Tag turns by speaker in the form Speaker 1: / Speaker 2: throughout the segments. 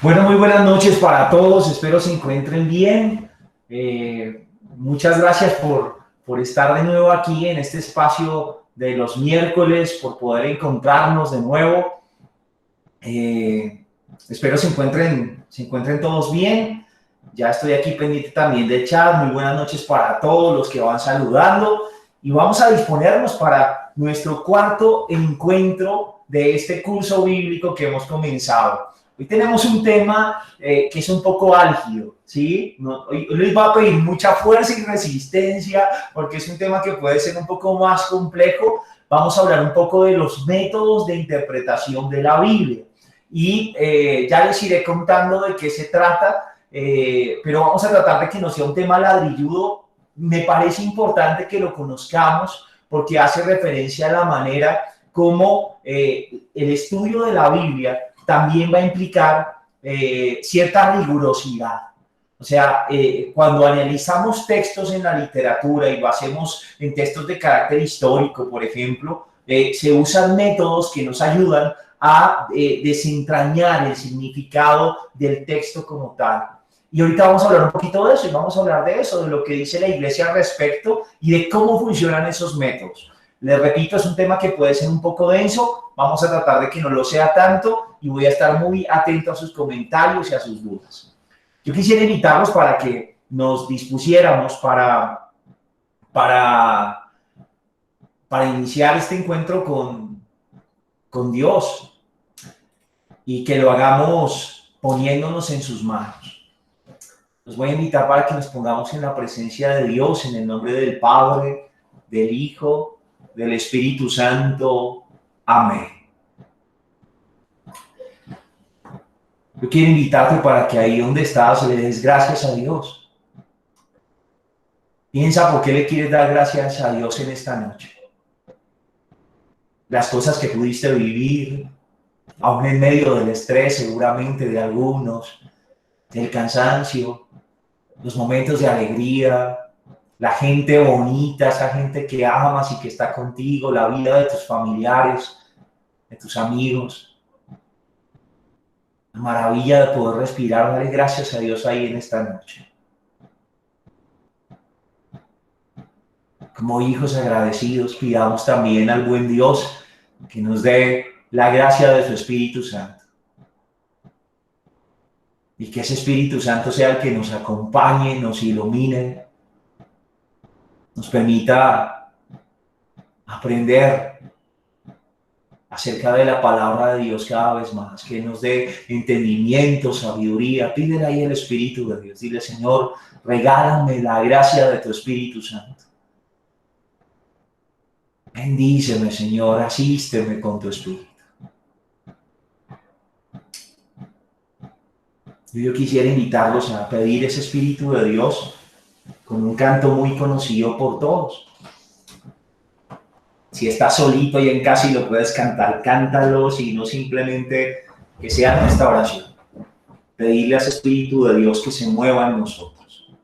Speaker 1: Bueno, muy buenas noches para todos, espero se encuentren bien. Muchas gracias por estar de nuevo aquí en este espacio de los miércoles, por poder encontrarnos de nuevo. Espero se encuentren todos bien. Ya estoy aquí pendiente también del chat. Muy buenas noches para todos los que van saludando. Y vamos a disponernos para nuestro cuarto encuentro de este curso bíblico que hemos comenzado. Hoy tenemos un tema que es un poco álgido, ¿sí? Hoy les va a pedir mucha fuerza y resistencia porque es un tema que puede ser un poco más complejo. Vamos a hablar un poco de los métodos de interpretación de la Biblia y ya les iré contando de qué se trata, pero vamos a tratar de que no sea un tema ladrilludo. Me parece importante que lo conozcamos porque hace referencia a la manera como el estudio de la Biblia también va a implicar cierta rigurosidad. O sea, cuando analizamos textos en la literatura y lo hacemos en textos de carácter histórico, por ejemplo, se usan métodos que nos ayudan a desentrañar el significado del texto como tal. Y ahorita vamos a hablar un poquito de eso y vamos a hablar de eso, de lo que dice la iglesia al respecto y de cómo funcionan esos métodos. Les repito, es un tema que puede ser un poco denso, vamos a tratar de que no lo sea tanto y voy a estar muy atento a sus comentarios y a sus dudas. Yo quisiera invitarlos para que nos dispusiéramos para iniciar este encuentro con Dios y que lo hagamos poniéndonos en sus manos. Los voy a invitar para que nos pongamos en la presencia de Dios en el nombre del Padre, del Hijo, del Espíritu Santo. Amén. Yo quiero invitarte para que ahí donde estás le des gracias a Dios. Piensa por qué le quieres dar gracias a Dios en esta noche. Las cosas que pudiste vivir, aún en medio del estrés seguramente de algunos, del cansancio, los momentos de alegría, la gente bonita, esa gente que amas y que está contigo, la vida de tus familiares, de tus amigos. La maravilla de poder respirar, darle gracias a Dios ahí en esta noche. Como hijos agradecidos, pidamos también al buen Dios que nos dé la gracia de su Espíritu Santo. Y que ese Espíritu Santo sea el que nos acompañe, nos ilumine, nos permita aprender acerca de la palabra de Dios cada vez más, que nos dé entendimiento, sabiduría. Pídele ahí el Espíritu de Dios. Dile, Señor, regálame la gracia de tu Espíritu Santo. Bendíceme, Señor, asísteme con tu Espíritu. Yo quisiera invitarlos a pedir ese Espíritu de Dios con un canto muy conocido por todos. Si estás solito y en casa y lo puedes cantar, cántalo, si no simplemente que sea nuestra oración. Pedirle a ese Espíritu de Dios que se mueva en nosotros.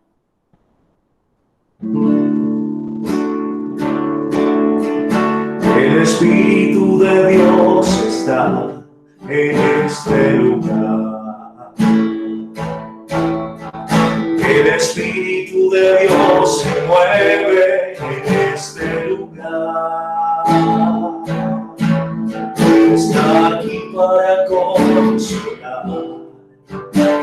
Speaker 1: El Espíritu de Dios está en este lugar. El Espíritu de Dios se mueve en este lugar. Está aquí para consolar,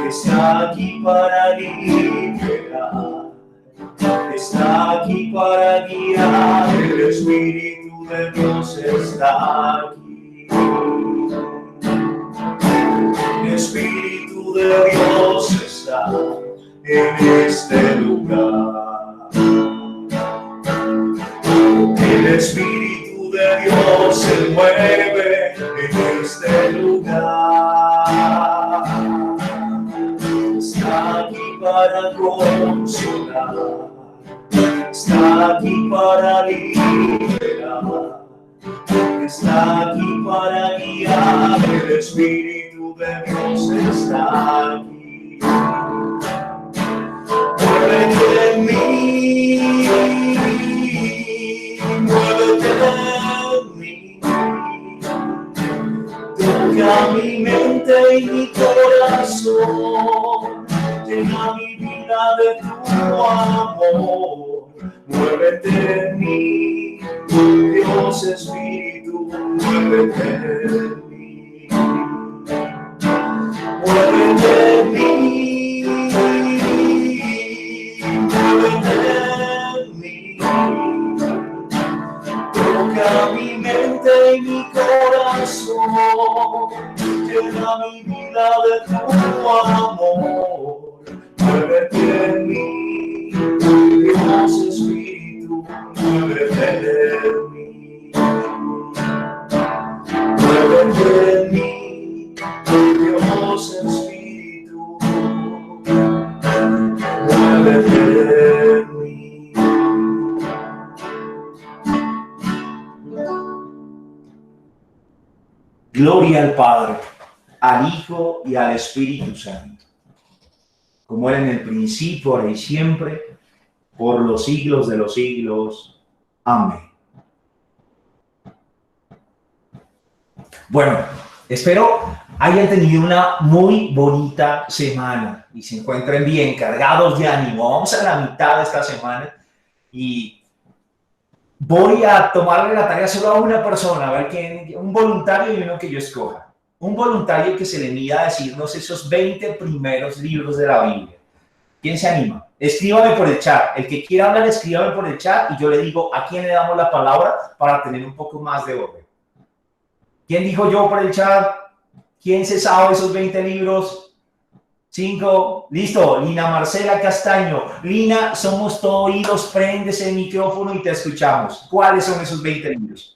Speaker 1: está aquí para liberar, está aquí para guiar. El Espíritu de Dios está aquí. El Espíritu de Dios está en este lugar. El Espíritu de Dios se mueve en este lugar. Está aquí para consolar, está aquí para liberar, está aquí para guiar. El Espíritu de Dios está aquí. mente y mi corazón. Llena mi vida de tu amor. Muévete en mí, Dios Espíritu, muévete en mí. Muévete en mí, muévete en mí. Toca mi mente y mi corazón. Llena mi vida de tu amor. Muévete en mí, Dios Espíritu, muévete en mí. Muévete en mí, Dios Espíritu, muévete en mí. Gloria al Padre, al Hijo y al Espíritu Santo, como era en el principio, ahora y siempre, por los siglos de los siglos. Amén. Bueno, espero hayan tenido una muy bonita semana y se encuentren bien, cargados de ánimo. Vamos a la mitad de esta semana y voy a tomarle la tarea solo a una persona, a ver quién, un voluntario y uno que yo escoja. Un voluntario que se le mida a decirnos esos 20 primeros libros de la Biblia. ¿Quién se anima? Escríbame por el chat. El que quiera hablar, escríbame por el chat y yo le digo a quién le damos la palabra para tener un poco más de orden. ¿Quién dijo yo por el chat? ¿Quién se sabe esos 20 libros? 5, listo, Lina Marcela Castaño. Lina, somos todo oídos, prendes el micrófono y te escuchamos. ¿Cuáles son esos 20 libros?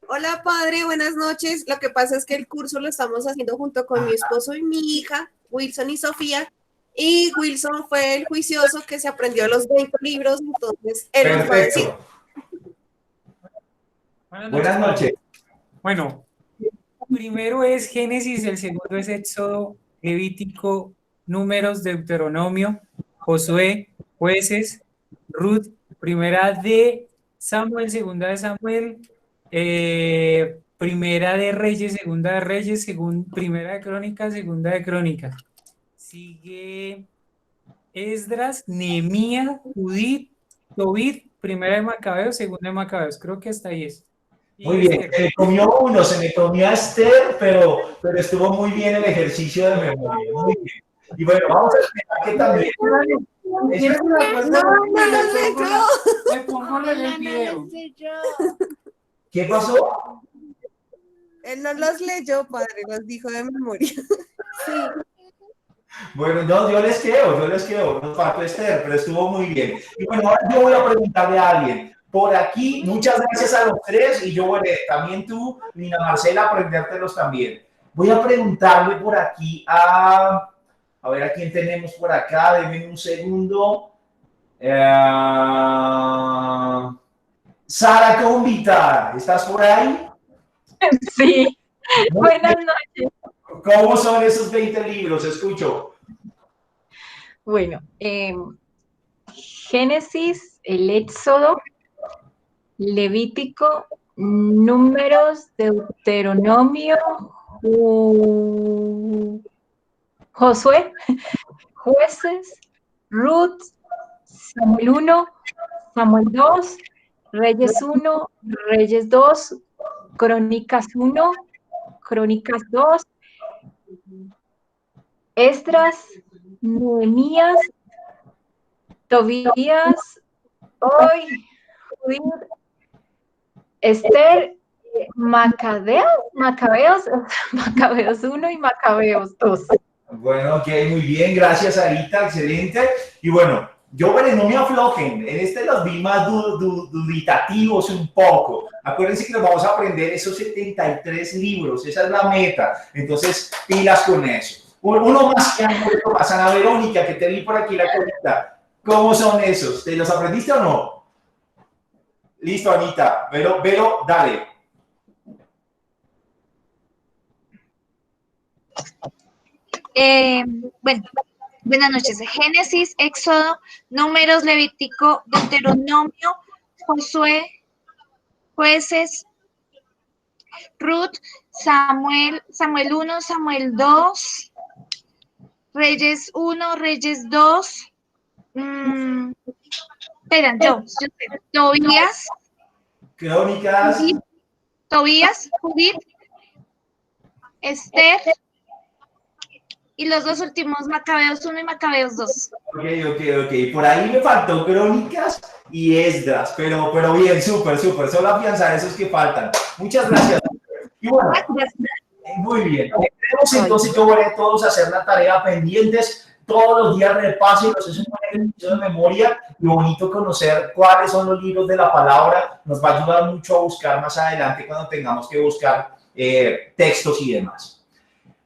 Speaker 2: Hola, padre, buenas noches. Lo que pasa es que el curso lo estamos haciendo junto con mi esposo y mi hija, Wilson y Sofía. Y Wilson fue el juicioso que se aprendió los 20 libros, entonces él nos va a decir.
Speaker 1: Buenas noches.
Speaker 3: Bueno, primero es Génesis, el segundo es Éxodo, Levítico, Números, Deuteronomio, Josué, Jueces, Ruth, primera de Samuel, segunda de Samuel, primera de Reyes, segunda de Reyes, primera de Crónicas, segunda de Crónicas. Sigue Esdras, Nehemías, Judith, Tobit, primera de Macabeos, segunda de Macabeos. Creo que hasta ahí es.
Speaker 1: Muy bien, se me comió uno, se me comió a Esther, pero estuvo muy bien el ejercicio de memoria. Muy bien. Y bueno, vamos a esperar que también.
Speaker 2: No lo sé yo.
Speaker 3: Me pongo el video.
Speaker 1: ¿Qué pasó?
Speaker 2: Él no los leyó, padre, los dijo de memoria. Sí.
Speaker 1: Bueno, no, yo les creo, nos faltó Esther, pero estuvo muy bien. Y bueno, ahora yo voy a preguntarle a alguien. Por aquí, muchas gracias a los tres, y yo voy también tú, Lina Marcela, aprendértelos también. Voy a preguntarle por aquí a ver a quién tenemos por acá, denme un segundo. Sara Convita, ¿estás por ahí?
Speaker 4: Sí, buenas noches.
Speaker 1: ¿Cómo son esos 20 libros? Escucho.
Speaker 4: Bueno, Génesis, el Éxodo, Levítico, Números, Deuteronomio, Josué, Jueces, Ruth, Samuel 1, Samuel 2, Reyes 1, Reyes 2, Crónicas 1, Crónicas 2, Esdras, Nehemías, Tobías, Hoy, Judith, Esther, Macabeos 1 y Macabeos 2.
Speaker 1: Bueno, ok, muy bien, gracias Arita, excelente. Y bueno, yo, pero no me aflojen, en este los vi más duditativos un poco. Acuérdense que nos vamos a aprender esos 73 libros, esa es la meta. Entonces, pilas con eso. Uno más que pasa, Ana Verónica, que te vi por aquí la colita. ¿Cómo son esos? ¿Te los aprendiste o no? Listo, Anita. Velo, dale.
Speaker 5: Bueno, buenas noches. Génesis, Éxodo, Números, Levítico, Deuteronomio, Josué, Jueces, Ruth, Samuel 1, Samuel 2, Reyes 1, Reyes 2. Espera, yo sé. Tobías,
Speaker 1: Crónicas.
Speaker 5: Judith, Esther y los dos últimos, Macabeos 1 y Macabeos 2.
Speaker 1: Ok. Por ahí me faltó Crónicas y Esdras, pero bien, súper. Solo afianzar esos que faltan. Muchas gracias. Y bueno, muy bien. Tenemos entonces, yo voy a todos hacer la tarea pendientes. Todos los días repasen los ejercicios de memoria. Lo bonito conocer cuáles son los libros de la palabra nos va a ayudar mucho a buscar más adelante cuando tengamos que buscar textos y demás.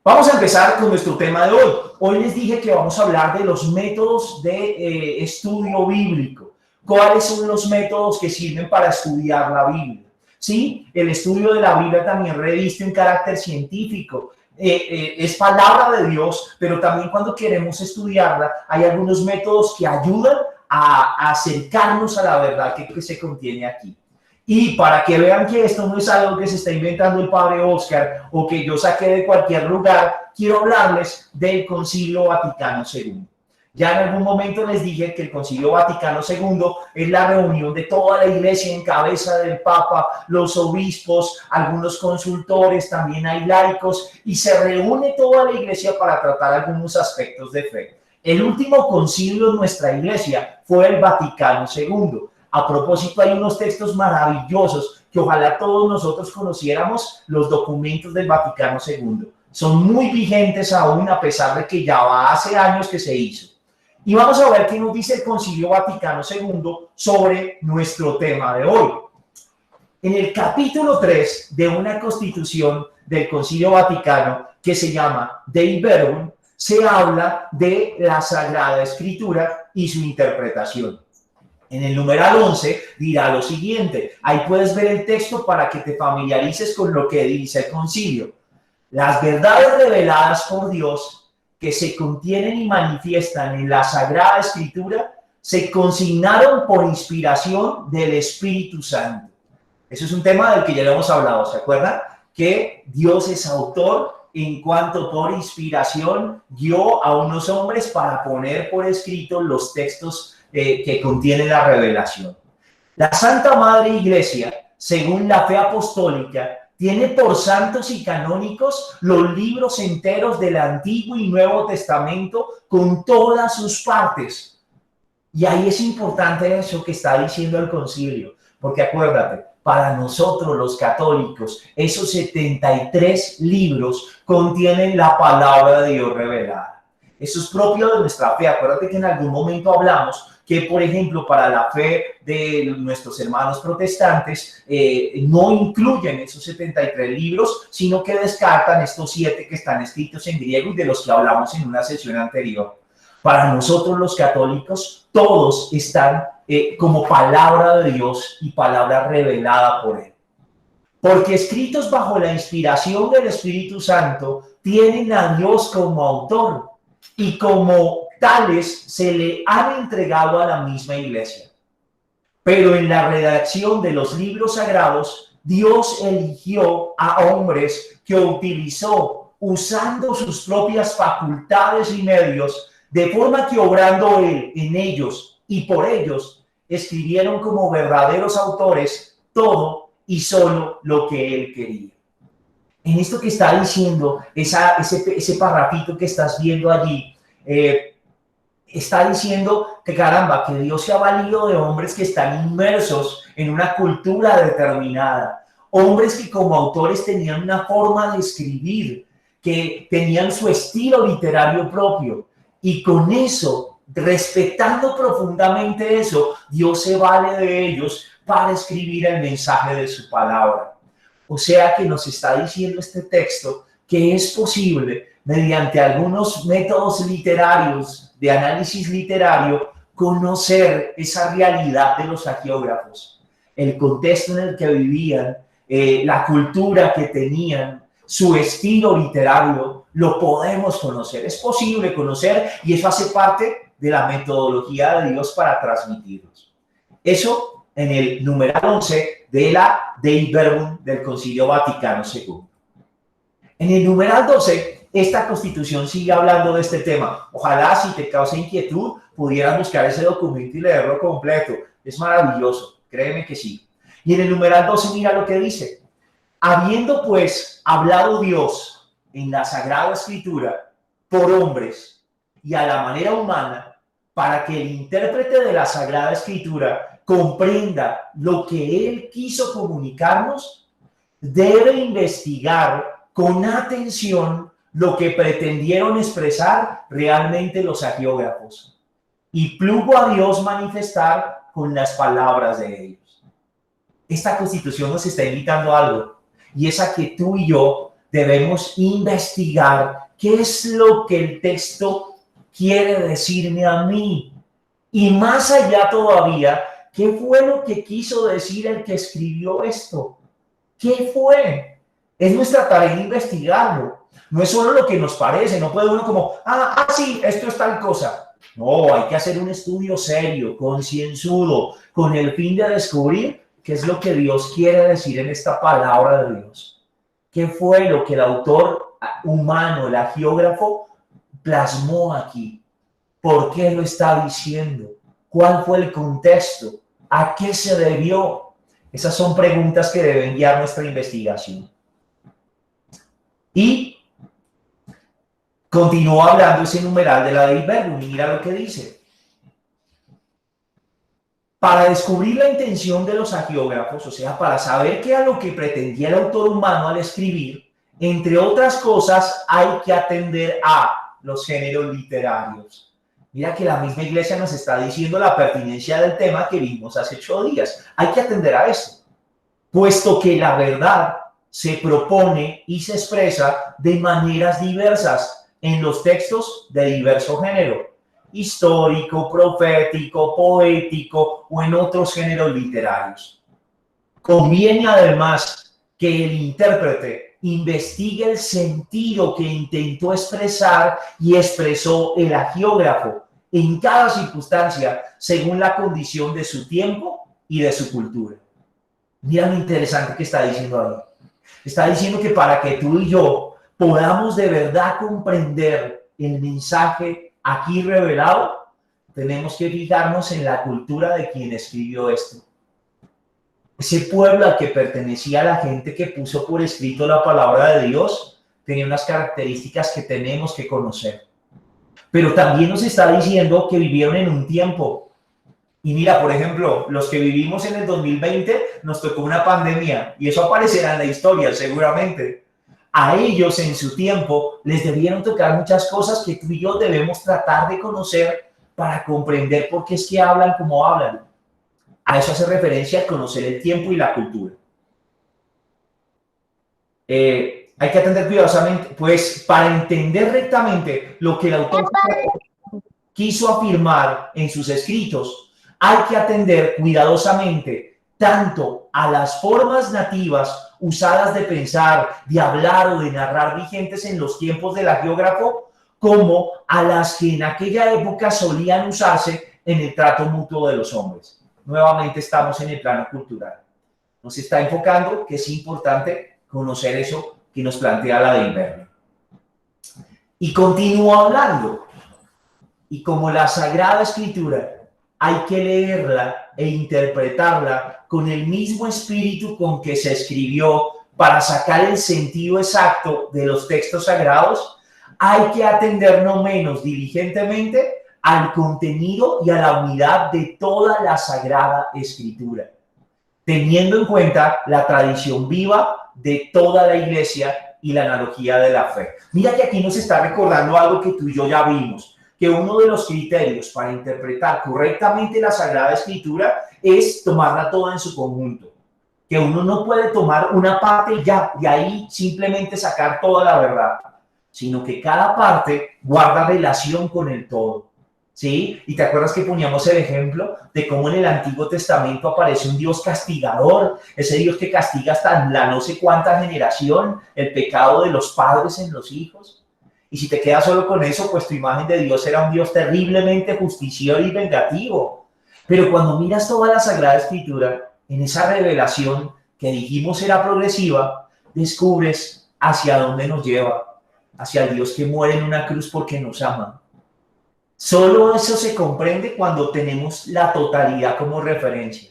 Speaker 1: Vamos a empezar con nuestro tema de hoy. Hoy les dije que vamos a hablar de los métodos de estudio bíblico. ¿Cuáles son los métodos que sirven para estudiar la Biblia? ¿Sí? El estudio de la Biblia también reviste un carácter científico. Es palabra de Dios, pero también cuando queremos estudiarla hay algunos métodos que ayudan a acercarnos a la verdad que se contiene aquí. Y para que vean que esto no es algo que se está inventando el padre Oscar o que yo saqué de cualquier lugar, quiero hablarles del Concilio Vaticano II. Ya en algún momento les dije que el Concilio Vaticano II es la reunión de toda la iglesia en cabeza del Papa, los obispos, algunos consultores, también hay laicos, y se reúne toda la iglesia para tratar algunos aspectos de fe. El último concilio en nuestra iglesia fue el Vaticano II. A propósito, hay unos textos maravillosos que ojalá todos nosotros conociéramos, los documentos del Vaticano II. Son muy vigentes aún a pesar de que ya va hace años que se hizo. Y vamos a ver qué nos dice el Concilio Vaticano II sobre nuestro tema de hoy. En el capítulo 3 de una constitución del Concilio Vaticano que se llama Dei Verbum, se habla de la Sagrada Escritura y su interpretación. En el numeral 11 dirá lo siguiente, ahí puedes ver el texto para que te familiarices con lo que dice el concilio. Las verdades reveladas por Dios que se contienen y manifiestan en la Sagrada Escritura se consignaron por inspiración del Espíritu Santo. Eso es un tema del que ya lo hemos hablado, ¿se acuerdan? Que Dios es autor en cuanto por inspiración guió a unos hombres para poner por escrito los textos que contienen la revelación. La Santa Madre Iglesia, según la fe apostólica, tiene por santos y canónicos los libros enteros del Antiguo y Nuevo Testamento con todas sus partes. Y ahí es importante eso que está diciendo el concilio, porque acuérdate, para nosotros los católicos, esos 73 libros contienen la palabra de Dios revelada. Eso es propio de nuestra fe. Acuérdate que en algún momento hablamos que, por ejemplo, para la fe de nuestros hermanos protestantes, no incluyen esos 73 libros, sino que descartan estos 7 que están escritos en griego y de los que hablamos en una sesión anterior. Para nosotros los católicos, todos están como palabra de Dios y palabra revelada por Él. Porque escritos bajo la inspiración del Espíritu Santo, tienen a Dios como autor y como tales se le han entregado a la misma iglesia. Pero en la redacción de los libros sagrados, Dios eligió a hombres que utilizó usando sus propias facultades y medios, de forma que obrando Él en ellos y por ellos, escribieron como verdaderos autores todo y solo lo que Él quería. En esto que está diciendo, ese parrafito que estás viendo allí, está diciendo que caramba, que Dios se ha valido de hombres que están inmersos en una cultura determinada, hombres que como autores tenían una forma de escribir, que tenían su estilo literario propio, y con eso, respetando profundamente eso, Dios se vale de ellos para escribir el mensaje de su palabra. O sea que nos está diciendo este texto que es posible, mediante algunos métodos literarios, de análisis literario, conocer esa realidad de los hagiógrafos, el contexto en el que vivían, la cultura que tenían, su estilo literario, lo podemos conocer. Es posible conocer y eso hace parte de la metodología de Dios para transmitirlos. Eso en el numeral 11 de la Dei Verbum del Concilio Vaticano II. En el numeral 12, esta Constitución sigue hablando de este tema. Ojalá, si te causa inquietud, pudieras buscar ese documento y leerlo completo. Es maravilloso, créeme que sí. Y en el numeral 12, mira lo que dice. Habiendo pues hablado Dios en la Sagrada Escritura por hombres y a la manera humana, para que el intérprete de la Sagrada Escritura comprenda lo que Él quiso comunicarnos, debe investigar con atención lo que pretendieron expresar realmente los agiógrafos y plugo a Dios manifestar con las palabras de ellos. Esta Constitución nos está invitando a algo, y es a que tú y yo debemos investigar qué es lo que el texto quiere decirme a mí, y más allá todavía, ¿qué fue lo que quiso decir el que escribió esto? ¿Qué fue? Es nuestra tarea investigarlo. No es solo lo que nos parece, no puede uno como, sí, esto es tal cosa. No, hay que hacer un estudio serio, concienzudo, con el fin de descubrir qué es lo que Dios quiere decir en esta palabra de Dios. ¿Qué fue lo que el autor humano, el agiógrafo, plasmó aquí? ¿Por qué lo está diciendo? ¿Cuál fue el contexto? ¿A qué se debió? Esas son preguntas que deben guiar nuestra investigación. Y continúa hablando ese numeral de la Dei Verbum, y mira lo que dice. Para descubrir la intención de los agiógrafos, o sea, para saber qué era lo que pretendía el autor humano al escribir, entre otras cosas, hay que atender a los géneros literarios. Mira que la misma Iglesia nos está diciendo la pertinencia del tema que vimos hace 8 días. Hay que atender a eso, puesto que la verdad se propone y se expresa de maneras diversas en los textos de diverso género, histórico, profético, poético o en otros géneros literarios. Conviene además que el intérprete investigue el sentido que intentó expresar y expresó el agiógrafo en cada circunstancia según la condición de su tiempo y de su cultura. Mira lo interesante que está diciendo ahí. Está diciendo que para que tú y yo podamos de verdad comprender el mensaje aquí revelado, tenemos que fijarnos en la cultura de quien escribió esto. Ese pueblo al que pertenecía la gente que puso por escrito la palabra de Dios tenía unas características que tenemos que conocer. Pero también nos está diciendo que vivieron en un tiempo. Y mira, por ejemplo, los que vivimos en el 2020 nos tocó una pandemia y eso aparecerá en la historia seguramente. A ellos en su tiempo les debieron tocar muchas cosas que tú y yo debemos tratar de conocer para comprender por qué es que hablan como hablan. A eso hace referencia al conocer el tiempo y la cultura. Hay que atender cuidadosamente, pues para entender rectamente lo que el autor quiso afirmar en sus escritos, hay que atender cuidadosamente tanto a las formas nativas usadas de pensar, de hablar o de narrar vigentes en los tiempos del agiógrafo, como a las que en aquella época solían usarse en el trato mutuo de los hombres. Nuevamente estamos en el plano cultural. Nos está enfocando que es importante conocer eso que nos plantea la Dei Verbum. Y continúa hablando. Y como la Sagrada Escritura hay que leerla e interpretarla con el mismo espíritu con que se escribió para sacar el sentido exacto de los textos sagrados, hay que atender no menos diligentemente al contenido y a la unidad de toda la Sagrada Escritura, teniendo en cuenta la tradición viva de toda la Iglesia y la analogía de la fe. Mira que aquí nos está recordando algo que tú y yo ya vimos, que uno de los criterios para interpretar correctamente la Sagrada Escritura es tomarla toda en su conjunto. Que uno no puede tomar una parte y ya, de ahí simplemente sacar toda la verdad, sino que cada parte guarda relación con el todo. ¿Sí? Y te acuerdas que poníamos el ejemplo de cómo en el Antiguo Testamento aparece un Dios castigador, ese Dios que castiga hasta la no sé cuánta generación, el pecado de los padres en los hijos. Y si te quedas solo con eso, pues tu imagen de Dios era un Dios terriblemente justiciero y vengativo. Pero cuando miras toda la Sagrada Escritura, en esa revelación que dijimos era progresiva, descubres ¿hacia dónde nos lleva? Hacia el Dios que muere en una cruz porque nos ama. Solo eso se comprende cuando tenemos la totalidad como referencia.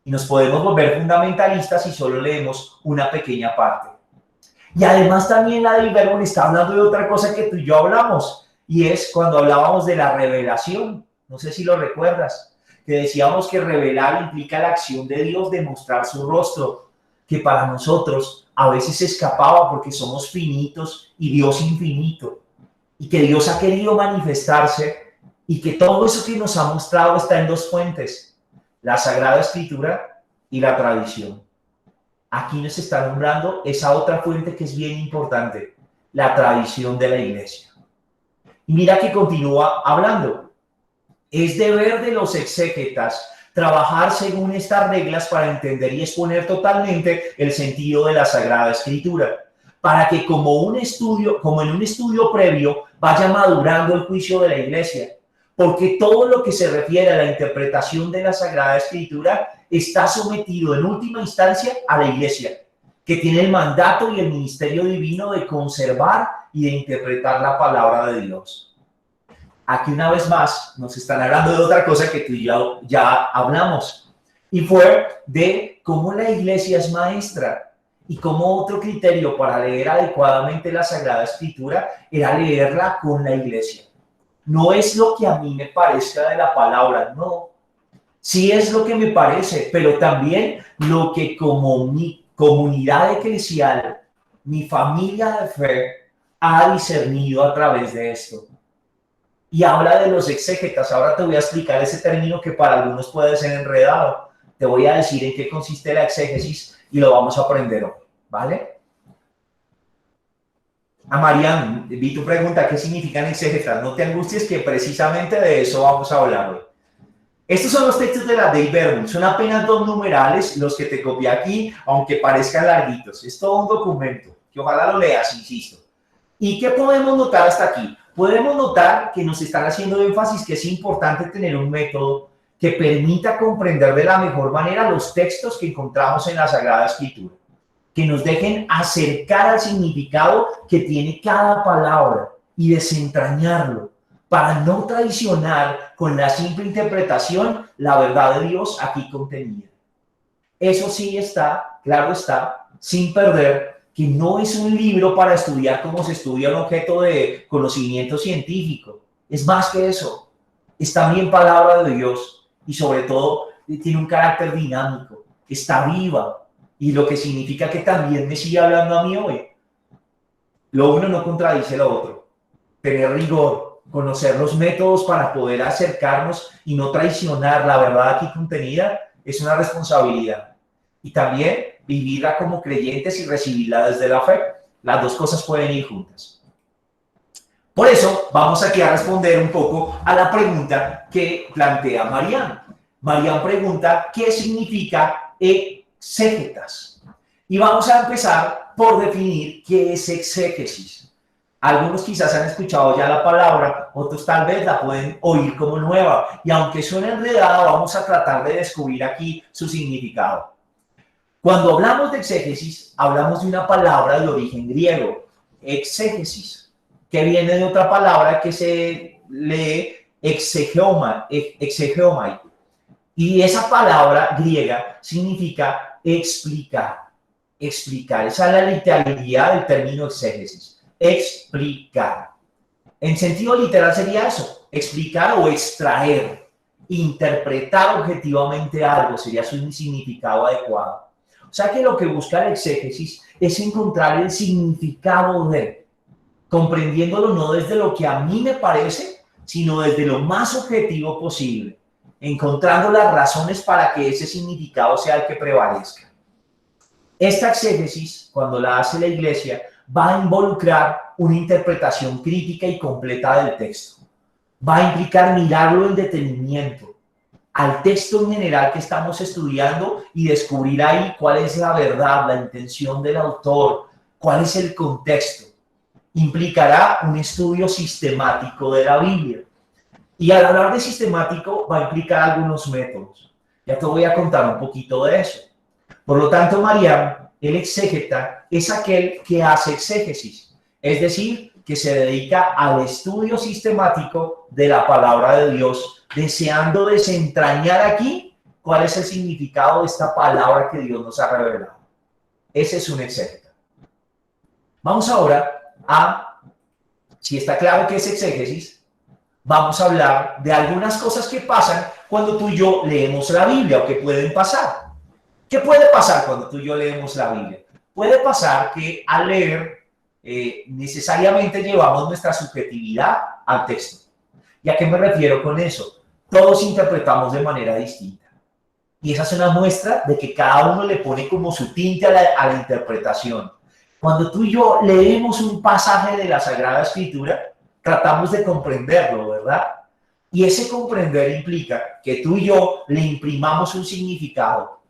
Speaker 1: Y nos podemos volver fundamentalistas si solo leemos una pequeña parte. Y además también la del verbo está hablando de otra cosa que tú y yo hablamos, y es cuando hablábamos de la revelación. No sé si lo recuerdas, que decíamos que revelar implica la acción de Dios de mostrar su rostro, que para nosotros a veces se escapaba porque somos finitos y Dios infinito, y que Dios ha querido manifestarse, y que todo eso que nos ha mostrado está en dos fuentes: la Sagrada Escritura y la tradición. Aquí nos está nombrando esa otra fuente que es bien importante, la tradición de la iglesia. Y mira que continúa hablando. Es deber de los exégetas trabajar según estas reglas para entender y exponer totalmente el sentido de la Sagrada Escritura, para que como en un estudio previo vaya madurando el juicio de la iglesia, porque todo lo que se refiere a la interpretación de la Sagrada Escritura está sometido en última instancia a la iglesia, que tiene el mandato y el ministerio divino de conservar y de interpretar la palabra de Dios. Aquí una vez más nos están hablando de otra cosa que tú y yo ya hablamos, y fue de cómo la iglesia es maestra y cómo otro criterio para leer adecuadamente la Sagrada Escritura era leerla con la iglesia. No es lo que a mí me parezca de la palabra, no. Sí es lo que me parece, pero también lo que como mi comunidad eclesial, mi familia de fe, ha discernido a través de esto. Y habla de los exégetas. Ahora te voy a explicar ese término que para algunos puede ser enredado. Te voy a decir en qué consiste la exégesis y lo vamos a aprender hoy, ¿vale? A Marian, vi tu pregunta, ¿qué significan exégetas? No te angusties, que precisamente de eso vamos a hablar hoy. Estos son los textos de la Dei Verbum, son apenas 2 numerales los que te copié aquí, aunque parezcan larguitos. Es todo un documento, que ojalá lo leas, insisto. ¿Y qué podemos notar hasta aquí? Podemos notar que nos están haciendo énfasis que es importante tener un método que permita comprender de la mejor manera los textos que encontramos en la Sagrada Escritura, que nos dejen acercar al significado que tiene cada palabra y desentrañarlo, para no traicionar con la simple interpretación la verdad de Dios aquí contenida. Eso sí está, claro está, sin perder que no es un libro para estudiar como se estudia un objeto de conocimiento científico. Es más que eso. Es también palabra de Dios y sobre todo tiene un carácter dinámico. Está viva y lo que significa que también me sigue hablando a mí hoy. Lo uno no contradice lo otro. Tener rigor, conocer los métodos para poder acercarnos y no traicionar la verdad aquí contenida es una responsabilidad. Y también vivirla como creyentes y recibirla desde la fe. Las dos cosas pueden ir juntas. Por eso vamos aquí a responder un poco a la pregunta que plantea Marian. Marian pregunta, ¿qué significa exégetas? Y vamos a empezar por definir qué es exégesis. Algunos quizás han escuchado ya la palabra, otros tal vez la pueden oír como nueva. Y aunque suene enredada, vamos a tratar de descubrir aquí su significado. Cuando hablamos de exégesis, hablamos de una palabra de origen griego, exégesis, que viene de otra palabra que se lee exegeomai. Y esa palabra griega significa explicar. Explicar. Esa es la literalidad del término exégesis. Explicar. En sentido literal sería eso, explicar o extraer, interpretar objetivamente algo, sería su significado adecuado. O sea que lo que busca el exégesis es encontrar el significado de, comprendiéndolo no desde lo que a mí me parece, sino desde lo más objetivo posible, encontrando las razones para que ese significado sea el que prevalezca. Esta exégesis, cuando la hace la Iglesia, va a involucrar una interpretación crítica y completa del texto. Va a implicar mirarlo en detenimiento al texto en general que estamos estudiando y descubrir ahí cuál es la verdad, la intención del autor, cuál es el contexto. Implicará un estudio sistemático de la Biblia. Y al hablar de sistemático va a implicar algunos métodos. Ya te voy a contar un poquito de eso. Por lo tanto, María, El exégeta es aquel que hace exégesis, es decir, que se dedica al estudio sistemático de la palabra de Dios, deseando desentrañar aquí cuál es el significado de esta palabra que Dios nos ha revelado. Ese es un exégeta. Vamos ahora a, si está claro que es exégesis, vamos a hablar de algunas cosas que pasan cuando tú y yo leemos la Biblia o que pueden pasar. ¿Qué puede pasar cuando tú y yo leemos la Biblia? Puede pasar que al leer necesariamente llevamos nuestra subjetividad al texto. ¿Y a qué me refiero con eso? Todos interpretamos de manera distinta. Y esa es una muestra de que cada uno le pone como su tinte a la interpretación. Cuando tú y yo leemos un pasaje de la Sagrada Escritura, tratamos de comprenderlo, ¿verdad? Y ese comprender implica que tú y yo le imprimamos un significado.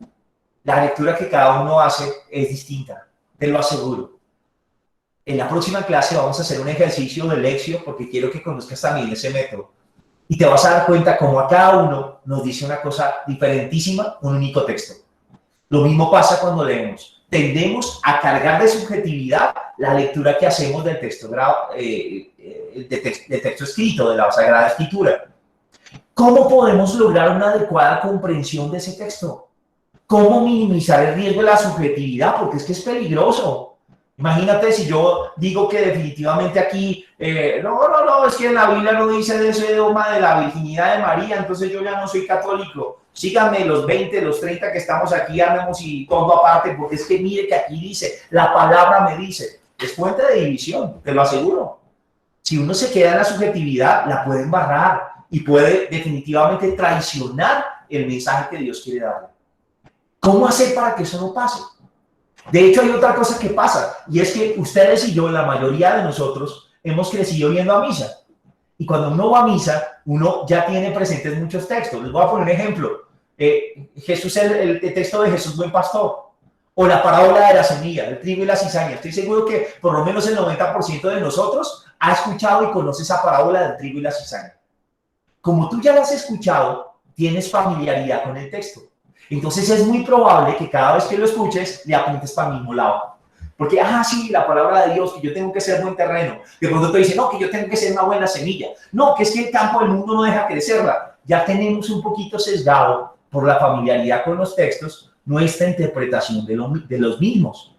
Speaker 1: La lectura que cada uno hace es distinta, te lo aseguro. En la próxima clase vamos a hacer un ejercicio de lección porque quiero que conozcas también ese método. Y te vas a dar cuenta cómo a cada uno nos dice una cosa diferentísima, un único texto. Lo mismo pasa cuando leemos. Tendemos a cargar de subjetividad la lectura que hacemos del texto, del texto escrito, de la Sagrada Escritura. ¿Cómo podemos lograr una adecuada comprensión de ese texto? ¿Cómo minimizar el riesgo de la subjetividad? Porque es que es peligroso. Imagínate si yo digo que definitivamente aquí, no, es que en la Biblia no dice de ese dogma de la virginidad de María, entonces yo ya no soy católico. Síganme los 20, los 30 que estamos aquí, andamos y todo aparte, porque es que mire que aquí dice, la palabra me dice. Es fuente de división, te lo aseguro. Si uno se queda en la subjetividad, la puede embarrar y puede definitivamente traicionar el mensaje que Dios quiere darle. ¿Cómo hacer para que eso no pase? De hecho, hay otra cosa que pasa, y es que ustedes y yo, la mayoría de nosotros, hemos crecido yendo a misa. Y cuando uno va a misa, uno ya tiene presentes muchos textos. Les voy a poner un ejemplo. Jesús, el texto de Jesús Buen Pastor, o la parábola de la semilla, el trigo y la cizaña. Estoy seguro que por lo menos el 90% de nosotros ha escuchado y conoce esa parábola del trigo y la cizaña. Como tú ya la has escuchado, tienes familiaridad con el texto. Entonces es muy probable que cada vez que lo escuches, le apuntes para el mismo lado. Porque, sí, la palabra de Dios, que yo tengo que ser buen terreno. De pronto te dice, no, que yo tengo que ser una buena semilla. No, que es que el campo del mundo no deja crecerla. Ya tenemos un poquito sesgado por la familiaridad con los textos, nuestra interpretación de los mismos.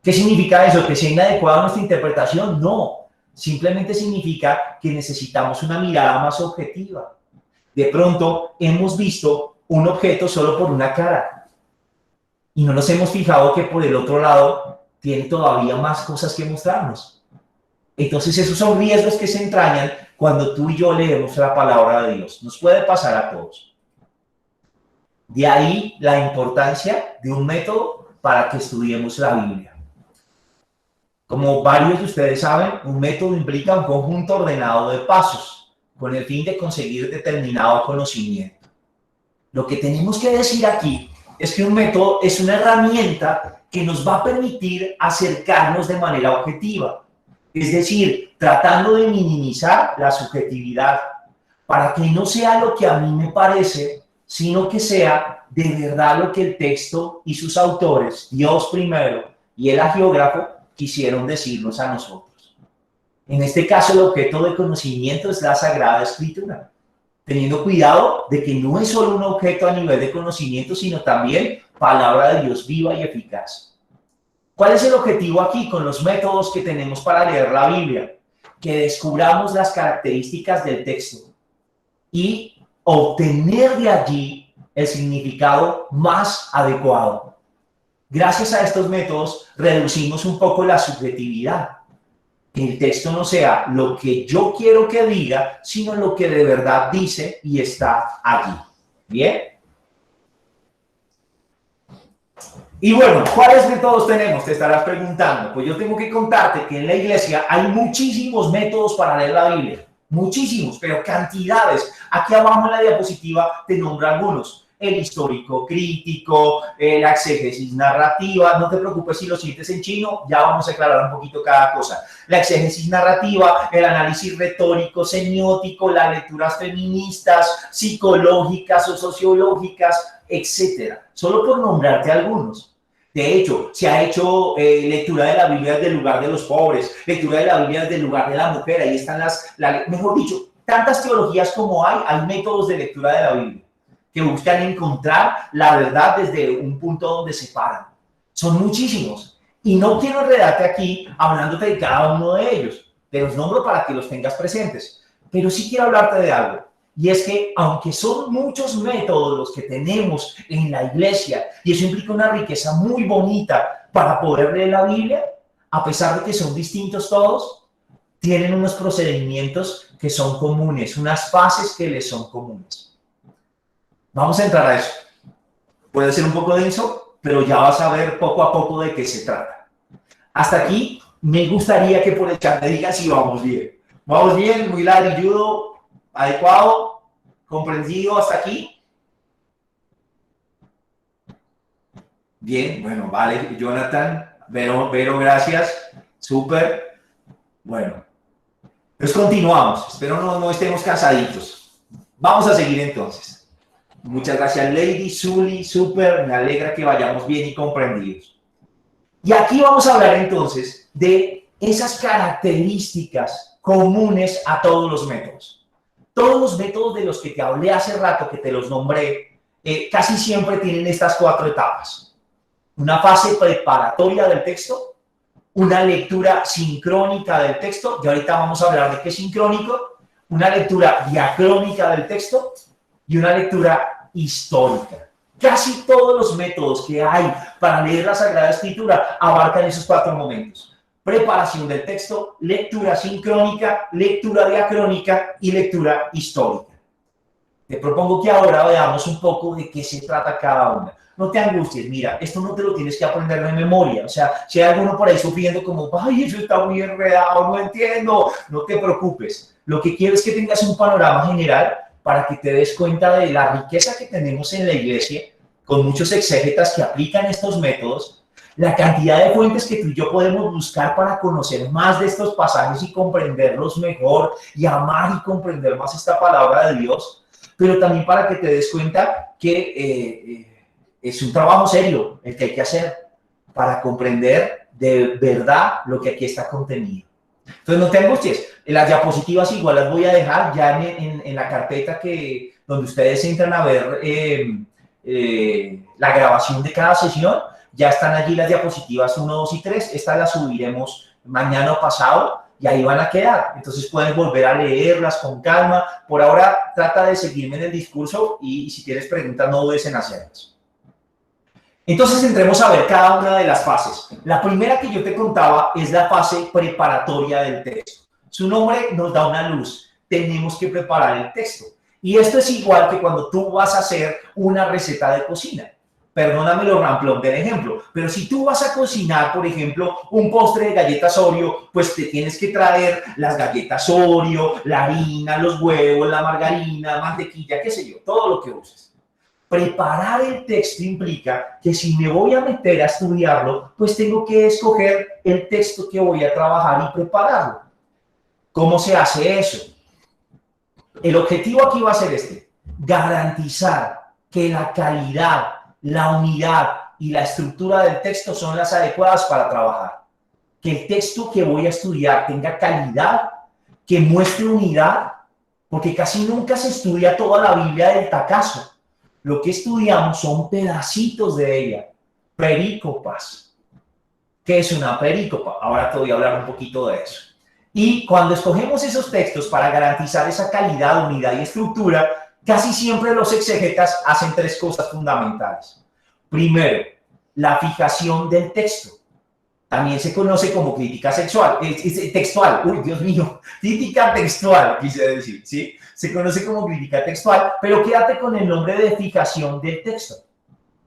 Speaker 1: ¿Qué significa eso? ¿Que sea inadecuada nuestra interpretación? No. Simplemente significa que necesitamos una mirada más objetiva. De pronto hemos visto un objeto solo por una cara y no nos hemos fijado que por el otro lado tiene todavía más cosas que mostrarnos. Entonces esos son riesgos que se entrañan cuando tú y yo leemos la palabra de Dios. Nos puede pasar a todos. De ahí la importancia de un método para que estudiemos la Biblia. Como varios de ustedes saben, un método implica un conjunto ordenado de pasos con el fin de conseguir determinado conocimiento. Lo que tenemos que decir aquí es que un método es una herramienta que nos va a permitir acercarnos de manera objetiva. Es decir, tratando de minimizar la subjetividad para que no sea lo que a mí me parece, sino que sea de verdad lo que el texto y sus autores, Dios primero y el agiógrafo, quisieron decirnos a nosotros. En este caso, el objeto de conocimiento es la Sagrada Escritura, teniendo cuidado de que no es solo un objeto a nivel de conocimiento, sino también palabra de Dios viva y eficaz. ¿Cuál es el objetivo aquí con los métodos que tenemos para leer la Biblia? Que descubramos las características del texto y obtener de allí el significado más adecuado. Gracias a estos métodos reducimos un poco la subjetividad. Que el texto no sea lo que yo quiero que diga, sino lo que de verdad dice y está allí. ¿Bien? Y bueno, ¿cuáles métodos tenemos? Te estarás preguntando. Pues yo tengo que contarte que en la iglesia hay muchísimos métodos para leer la Biblia. Muchísimos, pero cantidades. Aquí abajo en la diapositiva te nombro algunos. El histórico crítico, la exégesis narrativa, no te preocupes si lo sientes en chino, ya vamos a aclarar un poquito cada cosa. La exégesis narrativa, el análisis retórico, semiótico, las lecturas feministas, psicológicas o sociológicas, etcétera. Solo por nombrarte algunos. De hecho, se ha hecho lectura de la Biblia desde el lugar de los pobres, lectura de la Biblia desde el lugar de la mujer. Ahí están mejor dicho, tantas teologías como hay métodos de lectura de la Biblia que buscan encontrar la verdad desde un punto donde se paran. Son muchísimos. Y no quiero enredarte aquí hablándote de cada uno de ellos. Te los nombro para que los tengas presentes. Pero sí quiero hablarte de algo. Y es que, aunque son muchos métodos los que tenemos en la iglesia, y eso implica una riqueza muy bonita para poder leer la Biblia, a pesar de que son distintos todos, tienen unos procedimientos que son comunes, unas fases que les son comunes. Vamos a entrar a eso. Puede ser un poco denso, pero ya vas a ver poco a poco de qué se trata. Hasta aquí, me gustaría que por el chat me digan si vamos bien. ¿Vamos bien? ¿Muy ladrilludo? ¿Adecuado? ¿Comprendido hasta aquí? Bien, bueno, vale, Jonathan, Vero, gracias, súper. Bueno, pues continuamos, espero no estemos cansaditos. Vamos a seguir entonces. Muchas gracias, Lady, Zully, súper, me alegra que vayamos bien y comprendidos. Y aquí vamos a hablar entonces de esas características comunes a todos los métodos. Todos los métodos de los que te hablé hace rato, que te los nombré, casi siempre tienen estas 4 etapas. Una fase preparatoria del texto, una lectura sincrónica del texto, y ahorita vamos a hablar de qué es sincrónico, una lectura diacrónica del texto y una lectura histórica. Casi todos los métodos que hay para leer la Sagrada Escritura abarcan esos 4 momentos. Preparación del texto, lectura sincrónica, lectura diacrónica y lectura histórica. Te propongo que ahora veamos un poco de qué se trata cada una. No te angusties, mira, esto no te lo tienes que aprender de memoria. O sea, si hay alguno por ahí sufriendo como, ay, eso está muy enredado, no entiendo, no te preocupes. Lo que quiero es que tengas un panorama general para que te des cuenta de la riqueza que tenemos en la iglesia, con muchos exégetas que aplican estos métodos, la cantidad de fuentes que tú y yo podemos buscar para conocer más de estos pasajes y comprenderlos mejor y amar y comprender más esta palabra de Dios, pero también para que te des cuenta que es un trabajo serio el que hay que hacer para comprender de verdad lo que aquí está contenido. Entonces no te angusties, las diapositivas igual las voy a dejar ya en la carpeta donde ustedes entran a ver la grabación de cada sesión. Ya están allí las diapositivas 1, 2 y 3. Estas las subiremos mañana o pasado y ahí van a quedar. Entonces puedes volver a leerlas con calma. Por ahora trata de seguirme en el discurso y si tienes preguntas no dudes en hacerlas. Entonces entremos a ver cada una de las fases. La primera que yo te contaba es la fase preparatoria del texto. Su nombre nos da una luz. Tenemos que preparar el texto. Y esto es igual que cuando tú vas a hacer una receta de cocina. Perdóname lo ramplón del ejemplo, pero si tú vas a cocinar, por ejemplo, un postre de galletas Oreo, pues te tienes que traer las galletas Oreo, la harina, los huevos, la margarina, mantequilla, qué sé yo, todo lo que uses. Preparar el texto implica que si me voy a meter a estudiarlo, pues tengo que escoger el texto que voy a trabajar y prepararlo. ¿Cómo se hace eso? El objetivo aquí va a ser este: garantizar que la calidad, la unidad y la estructura del texto son las adecuadas para trabajar. Que el texto que voy a estudiar tenga calidad, que muestre unidad, porque casi nunca se estudia toda la Biblia del tacazo. Lo que estudiamos son pedacitos de ella, perícopas. ¿Qué es una perícopa? Ahora te voy a hablar un poquito de eso. Y cuando escogemos esos textos para garantizar esa calidad, unidad y estructura, casi siempre los exégetas hacen 3 cosas fundamentales. Primero, la fijación del texto. También se conoce como crítica textual. Uy, Dios mío, crítica textual, quise decir, ¿sí? Se conoce como crítica textual, pero quédate con el nombre de fijación del texto.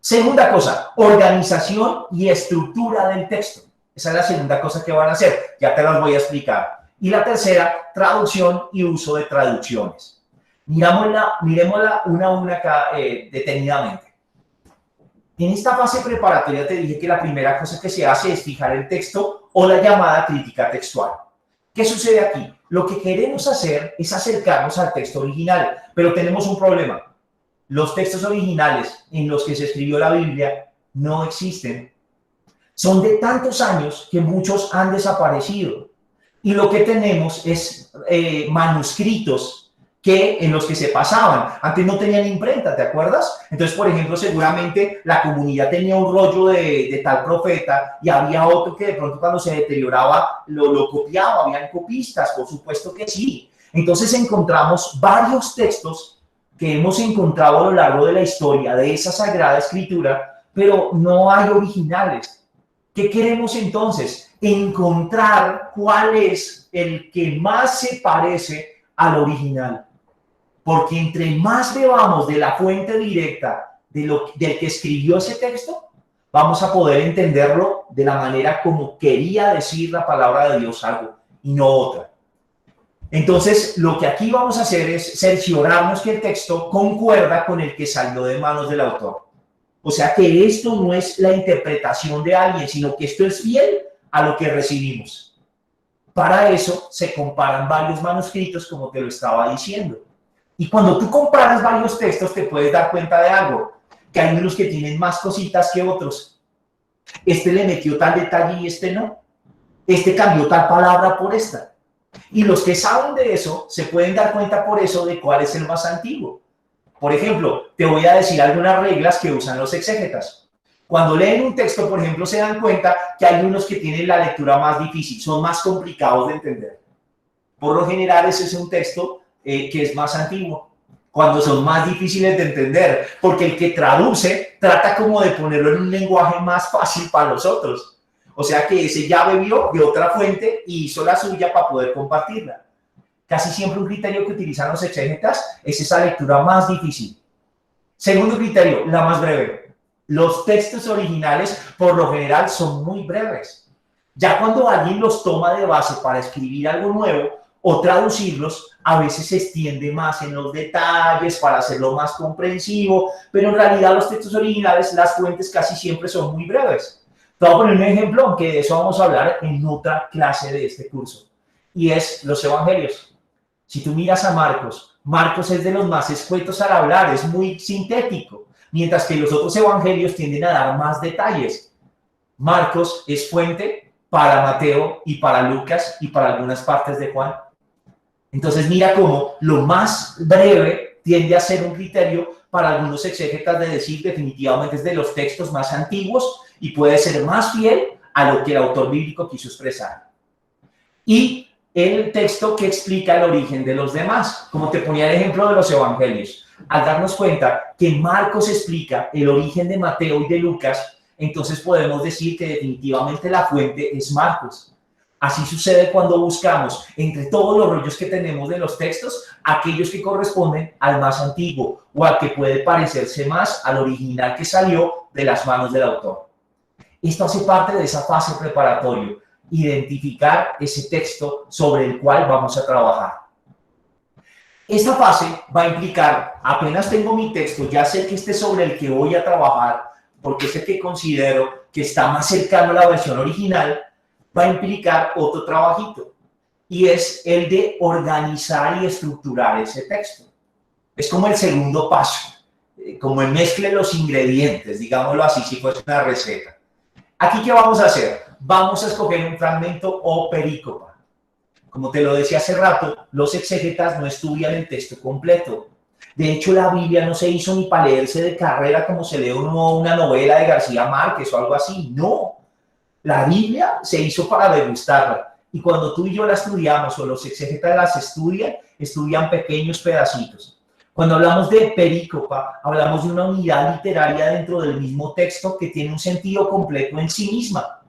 Speaker 1: Segunda cosa, organización y estructura del texto. Esa es la segunda cosa que van a hacer, ya te las voy a explicar. Y la tercera, traducción y uso de traducciones. Miremosla una a una detenidamente. En esta fase preparatoria te dije que la primera cosa que se hace es fijar el texto o la llamada crítica textual. ¿Qué sucede aquí? Lo que queremos hacer es acercarnos al texto original, pero tenemos un problema. Los textos originales en los que se escribió la Biblia no existen Son de tantos años que muchos han desaparecido. Y lo que tenemos es manuscritos en los que se pasaban. Antes no tenían imprenta, ¿te acuerdas? Entonces, por ejemplo, seguramente la comunidad tenía un rollo de tal profeta y había otro que de pronto cuando se deterioraba lo copiaba. Habían copistas, por supuesto que sí. Entonces encontramos varios textos que hemos encontrado a lo largo de la historia de esa Sagrada Escritura, pero no hay originales. ¿Qué queremos entonces? Encontrar cuál es el que más se parece al original. Porque entre más bebamos de la fuente directa del que escribió ese texto, vamos a poder entenderlo de la manera como quería decir la palabra de Dios algo y no otra. Entonces, lo que aquí vamos a hacer es cerciorarnos que el texto concuerda con el que salió de manos del autor. O sea que esto no es la interpretación de alguien, sino que esto es fiel a lo que recibimos. Para eso se comparan varios manuscritos, como te lo estaba diciendo. Y cuando tú comparas varios textos, te puedes dar cuenta de algo, que hay unos que tienen más cositas que otros. Este le metió tal detalle y este no. Este cambió tal palabra por esta. Y los que saben de eso se pueden dar cuenta por eso de cuál es el más antiguo. Por ejemplo, te voy a decir algunas reglas que usan los exégetas. Cuando leen un texto, por ejemplo, se dan cuenta que hay unos que tienen la lectura más difícil, son más complicados de entender. Por lo general, ese es un texto que es más antiguo, cuando son más difíciles de entender, porque el que traduce trata como de ponerlo en un lenguaje más fácil para los otros. O sea que ese ya bebió de otra fuente y hizo la suya para poder compartirla. Casi siempre un criterio que utilizan los exégetas es esa lectura más difícil. Segundo criterio, la más breve. Los textos originales, por lo general, son muy breves. Ya cuando alguien los toma de base para escribir algo nuevo o traducirlos, a veces se extiende más en los detalles para hacerlo más comprensivo, pero en realidad los textos originales, las fuentes casi siempre son muy breves. Te voy a poner un ejemplo, aunque de eso vamos a hablar en otra clase de este curso, y es los evangelios. Si tú miras a Marcos, Marcos es de los más escuetos al hablar, es muy sintético, mientras que los otros evangelios tienden a dar más detalles. Marcos es fuente para Mateo y para Lucas y para algunas partes de Juan. Entonces mira cómo lo más breve tiende a ser un criterio para algunos exégetas de decir definitivamente es de los textos más antiguos y puede ser más fiel a lo que el autor bíblico quiso expresar. Y el texto que explica el origen de los demás, como te ponía el ejemplo de los evangelios. Al darnos cuenta que Marcos explica el origen de Mateo y de Lucas, entonces podemos decir que definitivamente la fuente es Marcos. Así sucede cuando buscamos entre todos los rollos que tenemos de los textos, aquellos que corresponden al más antiguo o al que puede parecerse más al original que salió de las manos del autor. Esto hace parte de esa fase preparatoria, identificar ese texto sobre el cual vamos a trabajar. Esta fase va a implicar, apenas tengo mi texto, ya sé que este es sobre el que voy a trabajar, porque es el que considero que está más cercano a la versión original, va a implicar otro trabajito, y es el de organizar y estructurar ese texto. Es como el segundo paso, como el mezcle los ingredientes, digámoslo así, si fuese una receta. Aquí, ¿qué vamos a hacer? Vamos a escoger un fragmento o perícopa. Como te lo decía hace rato, los exégetas no estudian el texto completo. De hecho, la Biblia no se hizo ni para leerse de carrera como se lee una novela de García Márquez o algo así. No. La Biblia se hizo para degustarla. Y cuando tú y yo la estudiamos o los exégetas las estudian pequeños pedacitos. Cuando hablamos de perícopa, hablamos de una unidad literaria dentro del mismo texto que tiene un sentido completo en sí misma.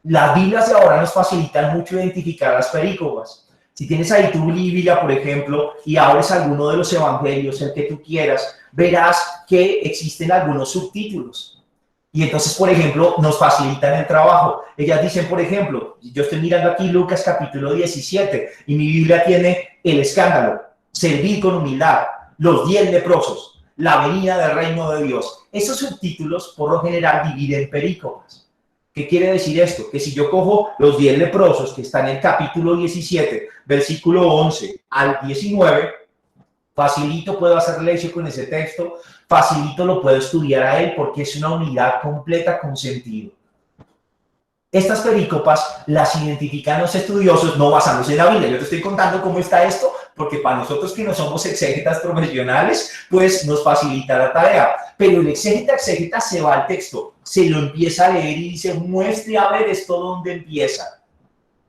Speaker 1: Las Biblias de ahora nos facilitan mucho identificar las perícopas. Si tienes ahí tu Biblia, por ejemplo, y abres alguno de los evangelios, el que tú quieras, verás que existen algunos subtítulos. Y entonces, por ejemplo, nos facilitan el trabajo. Ellas dicen, por ejemplo, yo estoy mirando aquí Lucas capítulo 17 y mi Biblia tiene el escándalo, servir con humildad, los 10 leprosos, la venida del reino de Dios. Esos subtítulos, por lo general, dividen perícopas. ¿Qué quiere decir esto? Que si yo cojo los 10 leprosos que están en el capítulo 17, versículo 11 al 19, facilito puedo hacer leche con ese texto, facilito lo puedo estudiar a él porque es una unidad completa con sentido. Estas perícopas las identifican los estudiosos no basándose en la Biblia. Yo te estoy contando cómo está esto, porque para nosotros que no somos exégetas profesionales, pues nos facilita la tarea. Pero el exégeta se va al texto, se lo empieza a leer y dice, muestre a ver esto dónde empieza.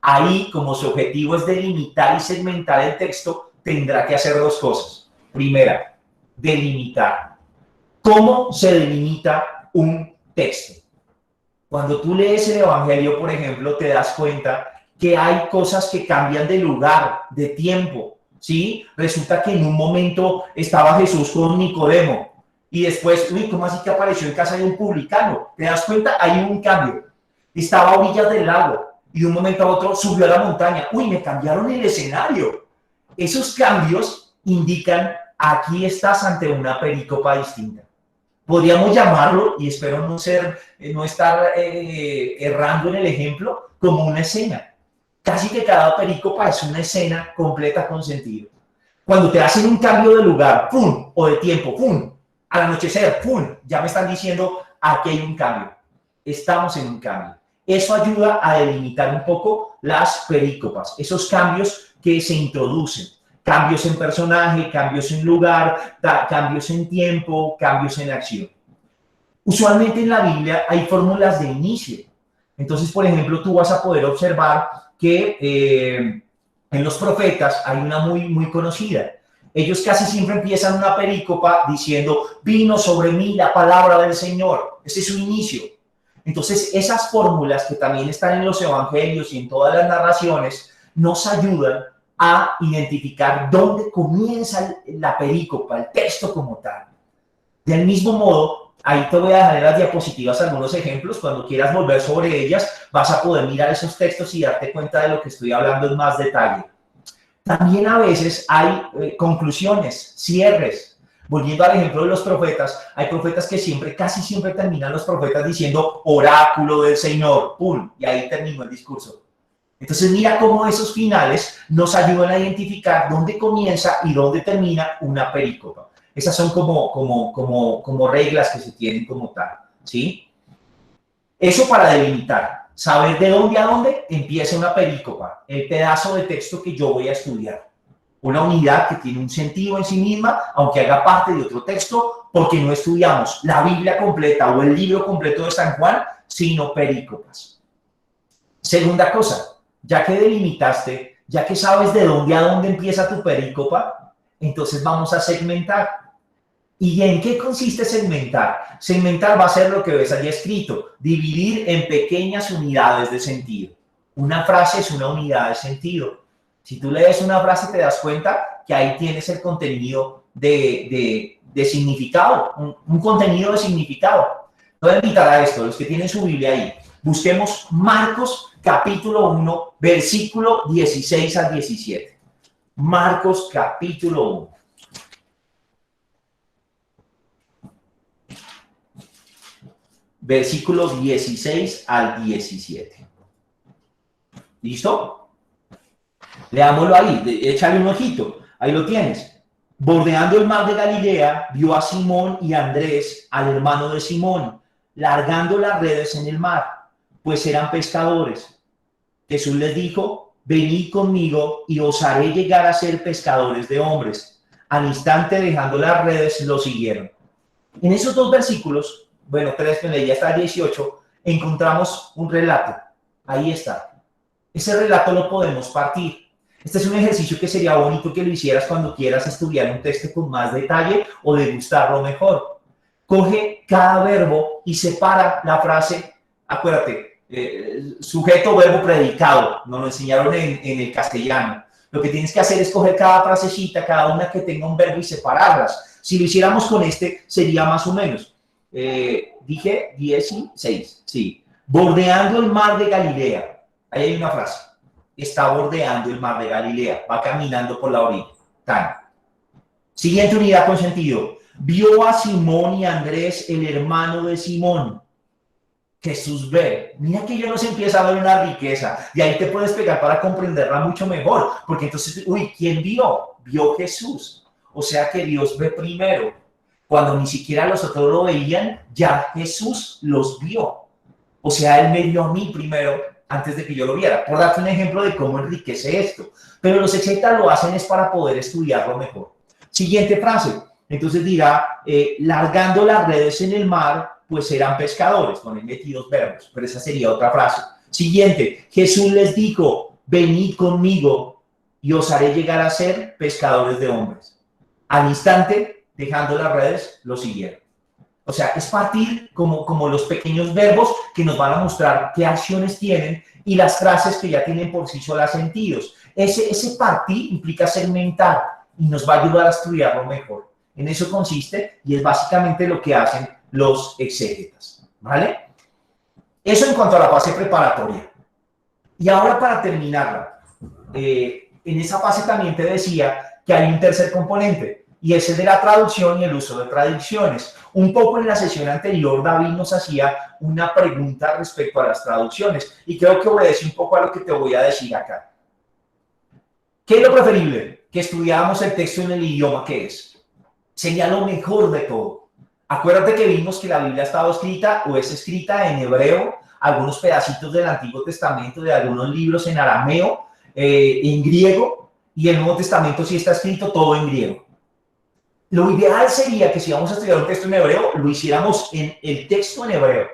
Speaker 1: Ahí, como su objetivo es delimitar y segmentar el texto, tendrá que hacer dos cosas. Primera, delimitar. ¿Cómo se delimita un texto? Cuando tú lees el Evangelio, por ejemplo, te das cuenta que hay cosas que cambian de lugar, de tiempo, ¿sí? Resulta que en un momento estaba Jesús con Nicodemo y después, ¿cómo así que apareció en casa de un publicano? ¿Te das cuenta? Hay un cambio. Estaba a orillas del lago y de un momento a otro subió a la montaña. Me cambiaron el escenario. Esos cambios indican, aquí estás ante una perícopa distinta. Podríamos llamarlo, y espero no estar errando en el ejemplo, como una escena. Casi que cada perícopa es una escena completa con sentido. Cuando te hacen un cambio de lugar, ¡pum!, o de tiempo, ¡pum!, al anochecer, ¡pum!, ya me están diciendo, aquí hay un cambio. Estamos en un cambio. Eso ayuda a delimitar un poco las perícopas, esos cambios que se introducen. Cambios en personaje, cambios en lugar, cambios en tiempo, cambios en acción. Usualmente en la Biblia hay fórmulas de inicio. Entonces, por ejemplo, tú vas a poder observar que en los profetas hay una muy conocida. Ellos casi siempre empiezan una perícopa diciendo, vino sobre mí la palabra del Señor. Ese es su inicio. Entonces, esas fórmulas que también están en los evangelios y en todas las narraciones nos ayudan a identificar dónde comienza la perícopa, el texto como tal. Del mismo modo, ahí te voy a dejar en las diapositivas algunos ejemplos. Cuando quieras volver sobre ellas, vas a poder mirar esos textos y darte cuenta de lo que estoy hablando en más detalle. También a veces hay conclusiones, cierres. Volviendo al ejemplo de los profetas, hay profetas que casi siempre terminan los profetas diciendo oráculo del Señor, ¡pum!, y ahí terminó el discurso. Entonces mira cómo esos finales nos ayudan a identificar dónde comienza y dónde termina una perícopa. Esas son como reglas que se tienen como tal, ¿sí? Eso para delimitar, saber de dónde a dónde empieza una perícopa, el pedazo de texto que yo voy a estudiar. Una unidad que tiene un sentido en sí misma, aunque haga parte de otro texto, porque no estudiamos la Biblia completa o el libro completo de San Juan, sino perícopas. Segunda cosa, ya que delimitaste, ya que sabes de dónde a dónde empieza tu perícopa, entonces vamos a segmentar. ¿Y en qué consiste segmentar? Segmentar va a ser lo que ves allí escrito, dividir en pequeñas unidades de sentido. Una frase es una unidad de sentido. Si tú lees una frase te das cuenta que ahí tienes el contenido de significado, un contenido de significado. Te voy a invitar a esto, los que tienen su Biblia ahí. Busquemos Marcos capítulo 1, versículo 16 al 17. Marcos capítulo 1. Versículo 16 al 17. ¿Listo? Leámoslo ahí, échale un ojito. Ahí lo tienes. Bordeando el mar de Galilea, vio a Simón y a Andrés, al hermano de Simón, largando las redes en el mar, pues eran pescadores. Jesús les dijo, venid conmigo y os haré llegar a ser pescadores de hombres. Al instante, dejando las redes, lo siguieron. En esos dos versículos, bueno, 3, me leí hasta el 18, encontramos un relato. Ahí está. Ese relato lo podemos partir. Este es un ejercicio que sería bonito que lo hicieras cuando quieras estudiar un texto con más detalle o degustarlo mejor. Coge cada verbo y separa la frase, acuérdate, sujeto, verbo, predicado. Nos lo enseñaron en el castellano. Lo que tienes que hacer es coger cada frasecita, cada una que tenga un verbo y separarlas. Si lo hiciéramos con este, sería más o menos. Dije 16, sí. Bordeando el mar de Galilea. Ahí hay una frase. Está bordeando el mar de Galilea. Va caminando por la orilla. Tan. Siguiente unidad con sentido. Vio a Simón y a Andrés, el hermano de Simón. Jesús ve. Mira que ya nos empieza a dar una riqueza. Y ahí te puedes pegar para comprenderla mucho mejor. Porque entonces, ¿quién vio? Vio Jesús. O sea que Dios ve primero. Cuando ni siquiera los otros lo veían, ya Jesús los vio. O sea, él me vio a mí primero antes de que yo lo viera. Por darte un ejemplo de cómo enriquece esto. Pero los exegetas lo hacen es para poder estudiarlo mejor. Siguiente frase. Entonces dirá, largando las redes en el mar, pues eran pescadores. Ponen metidos verbos, pero esa sería otra frase. Siguiente. Jesús les dijo, venid conmigo y os haré llegar a ser pescadores de hombres. Al instante, dejando las redes, lo siguieron. O sea, es partir como los pequeños verbos que nos van a mostrar qué acciones tienen y las frases que ya tienen por sí solas sentidos. Ese partir implica segmentar y nos va a ayudar a estudiarlo mejor. En eso consiste y es básicamente lo que hacen los exégetas, ¿vale? Eso en cuanto a la fase preparatoria. Y ahora para terminarla, en esa fase también te decía que hay un tercer componente y es el de la traducción y el uso de traducciones. Un poco en la sesión anterior, David nos hacía una pregunta respecto a las traducciones y creo que obedece un poco a lo que te voy a decir acá. ¿Qué es lo preferible? Que estudiáramos el texto en el idioma que es. Sería lo mejor de todo. Acuérdate que vimos que la Biblia estaba escrita o es escrita en hebreo, algunos pedacitos del Antiguo Testamento, de algunos libros en arameo, en griego, y el Nuevo Testamento sí está escrito todo en griego. Lo ideal sería que si vamos a estudiar un texto en hebreo, lo hiciéramos en el texto en hebreo.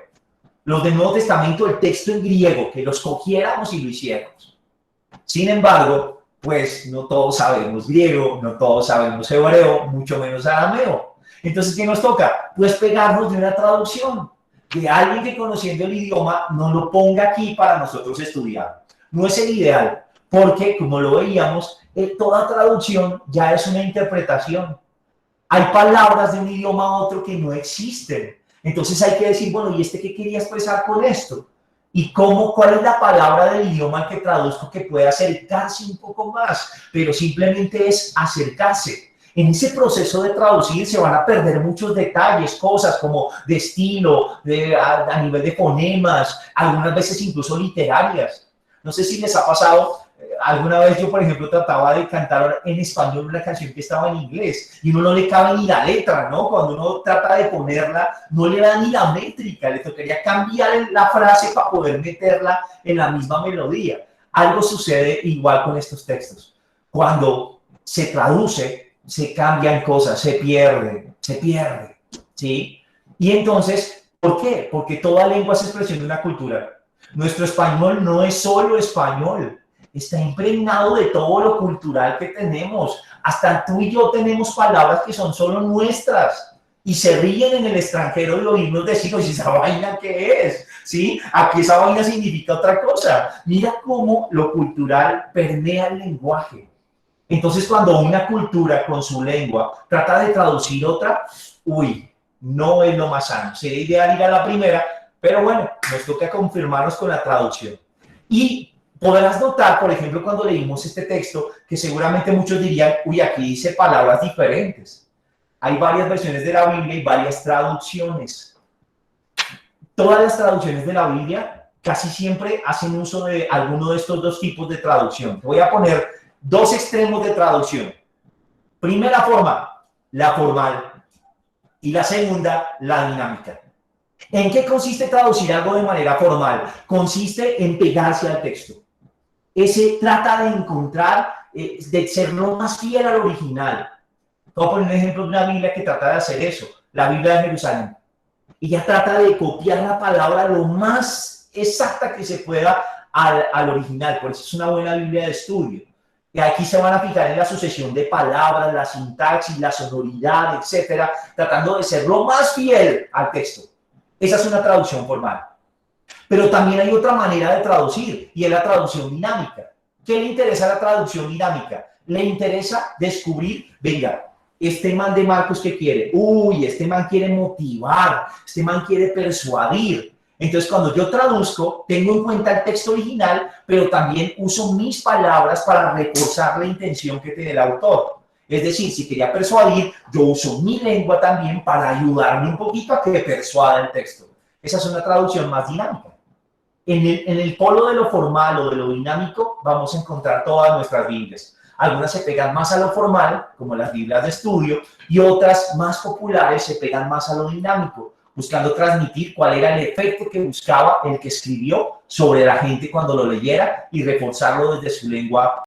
Speaker 1: Los del Nuevo Testamento, el texto en griego, que los cogiéramos y lo hiciéramos. Sin embargo, pues no todos sabemos griego, no todos sabemos hebreo, mucho menos arameo. Entonces, ¿qué nos toca? Pues pegarnos de una traducción, de alguien que conociendo el idioma nos lo ponga aquí para nosotros estudiar. No es el ideal, porque como lo veíamos, toda traducción ya es una interpretación. Hay palabras de un idioma a otro que no existen. Entonces hay que decir, bueno, ¿y este qué quería expresar con esto? ¿Y cuál es la palabra del idioma que traduzco que puede acercarse un poco más? Pero simplemente es acercarse. En ese proceso de traducir se van a perder muchos detalles, cosas como de estilo, a nivel de fonemas, algunas veces incluso literarias. No sé si les ha pasado, alguna vez yo, por ejemplo, trataba de cantar en español una canción que estaba en inglés y uno no le cabe ni la letra, ¿no? Cuando uno trata de ponerla, no le da ni la métrica, le tocaría cambiar la frase para poder meterla en la misma melodía. Algo sucede igual con estos textos. Cuando se traduce, se cambian cosas, se pierde, ¿sí? Y entonces, ¿por qué? Porque toda lengua es expresión de una cultura. Nuestro español no es solo español, está impregnado de todo lo cultural que tenemos. Hasta tú y yo tenemos palabras que son solo nuestras y se ríen en el extranjero de oírnos decir, oye, ¿esa vaina qué es? ¿Sí? Aquí esa vaina significa otra cosa. Mira cómo lo cultural permea el lenguaje. Entonces, cuando una cultura con su lengua trata de traducir otra, no es lo más sano. Sería ideal ir a la primera, pero bueno, nos toca confirmarnos con la traducción. Y podrás notar, por ejemplo, cuando leímos este texto, que seguramente muchos dirían, aquí dice palabras diferentes. Hay varias versiones de la Biblia y varias traducciones. Todas las traducciones de la Biblia casi siempre hacen uso de alguno de estos dos tipos de traducción. Te voy a poner dos extremos de traducción. Primera forma, la formal, y la segunda, la dinámica. ¿En qué consiste traducir algo de manera formal? Consiste en pegarse al texto. Ese trata de encontrar, de ser lo más fiel al original. Voy a poner un ejemplo de una Biblia que trata de hacer eso, la Biblia de Jerusalén. Ella trata de copiar la palabra lo más exacta que se pueda al original, por eso es una buena Biblia de estudio. Y aquí se van a fijar en la sucesión de palabras, la sintaxis, la sonoridad, etcétera, tratando de ser lo más fiel al texto. Esa es una traducción formal. Pero también hay otra manera de traducir y es la traducción dinámica. ¿Qué le interesa a la traducción dinámica? Le interesa descubrir, venga, este man de Marcos ¿qué quiere? Este man quiere motivar, este man quiere persuadir. Entonces, cuando yo traduzco, tengo en cuenta el texto original, pero también uso mis palabras para reforzar la intención que tiene el autor. Es decir, si quería persuadir, yo uso mi lengua también para ayudarme un poquito a que persuada el texto. Esa es una traducción más dinámica. En el polo de lo formal o de lo dinámico vamos a encontrar todas nuestras Biblias. Algunas se pegan más a lo formal, como las Biblias de estudio, y otras más populares se pegan más a lo dinámico, buscando transmitir cuál era el efecto que buscaba el que escribió sobre la gente cuando lo leyera y reforzarlo desde su lengua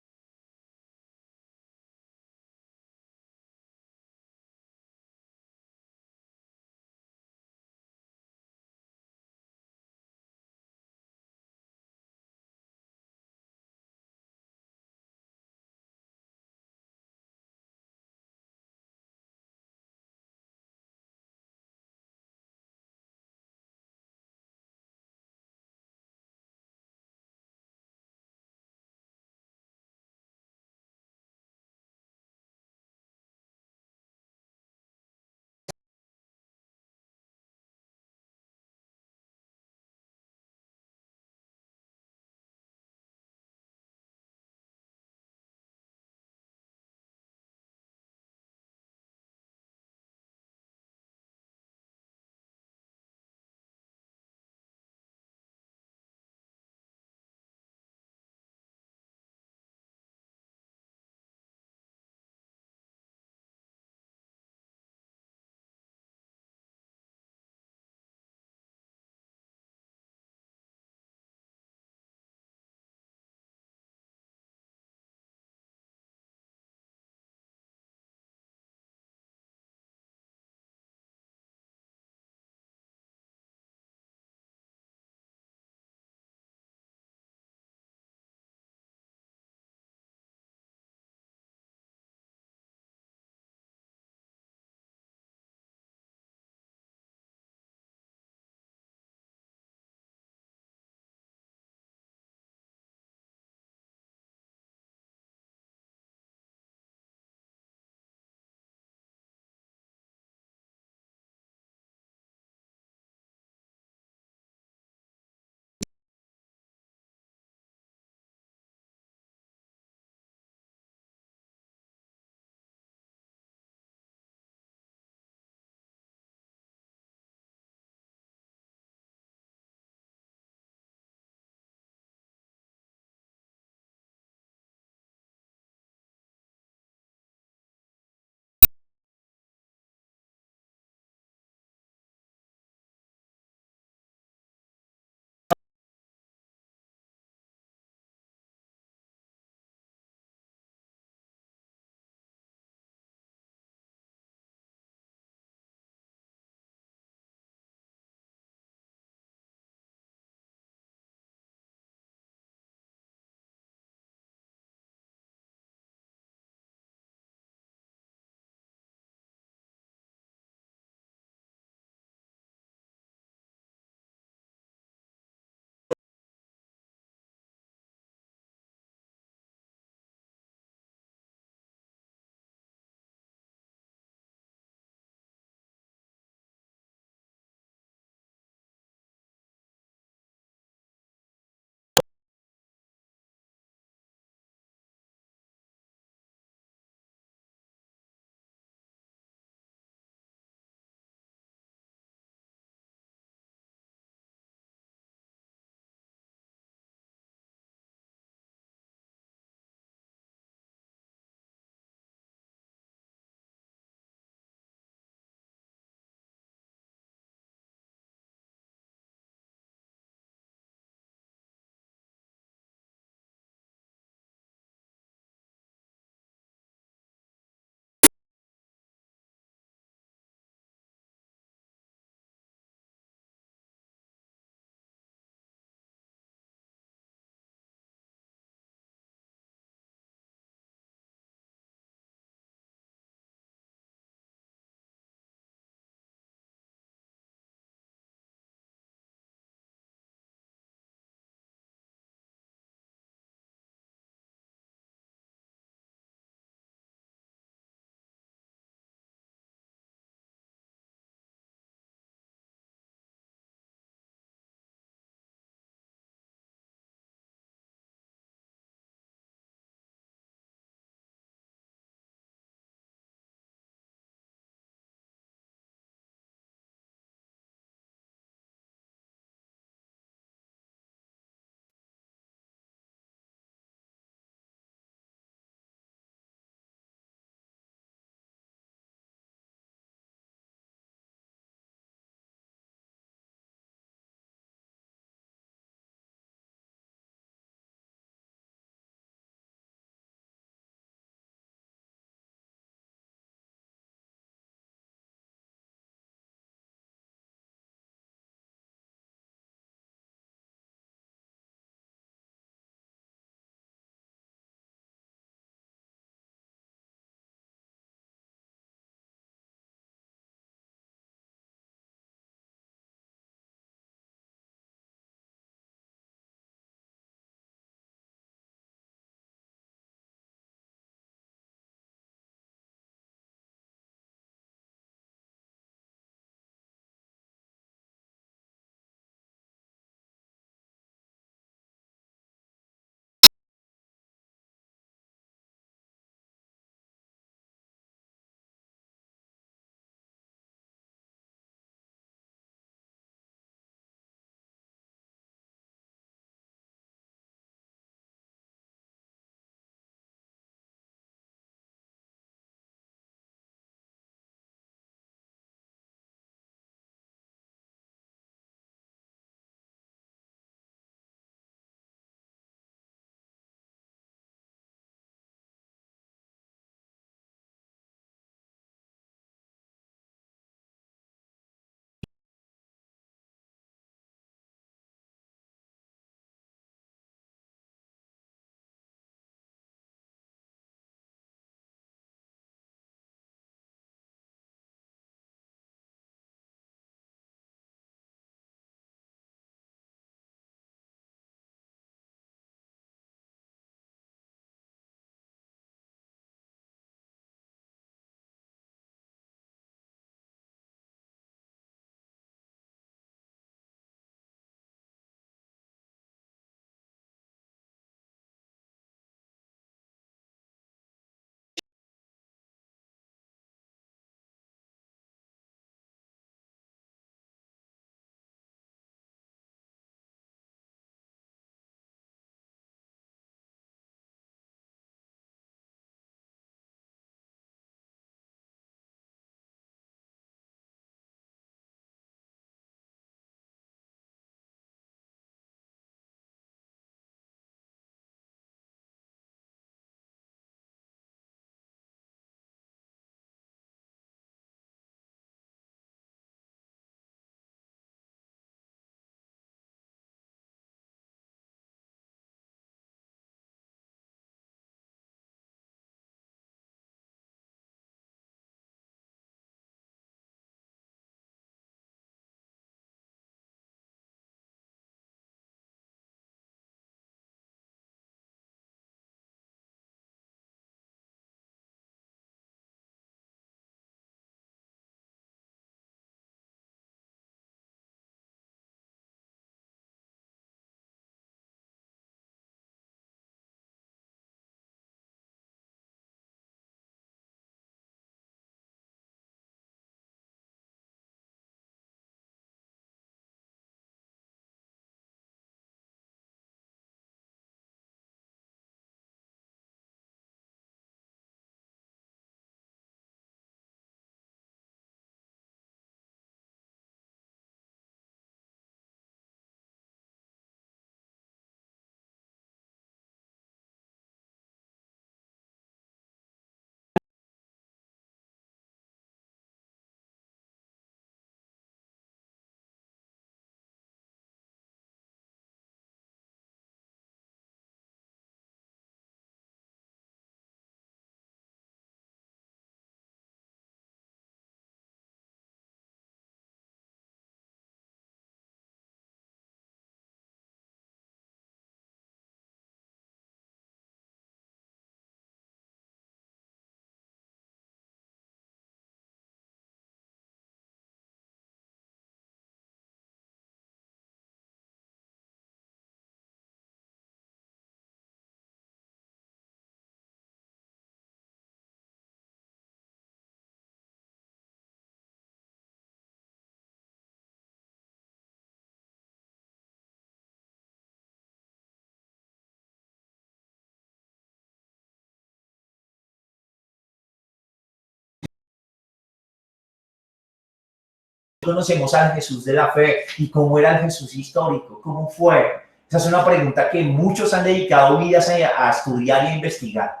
Speaker 1: conocemos al Jesús de la fe y cómo era el Jesús histórico, cómo fue. Esa es una pregunta que muchos han dedicado vidas a estudiar y a investigar.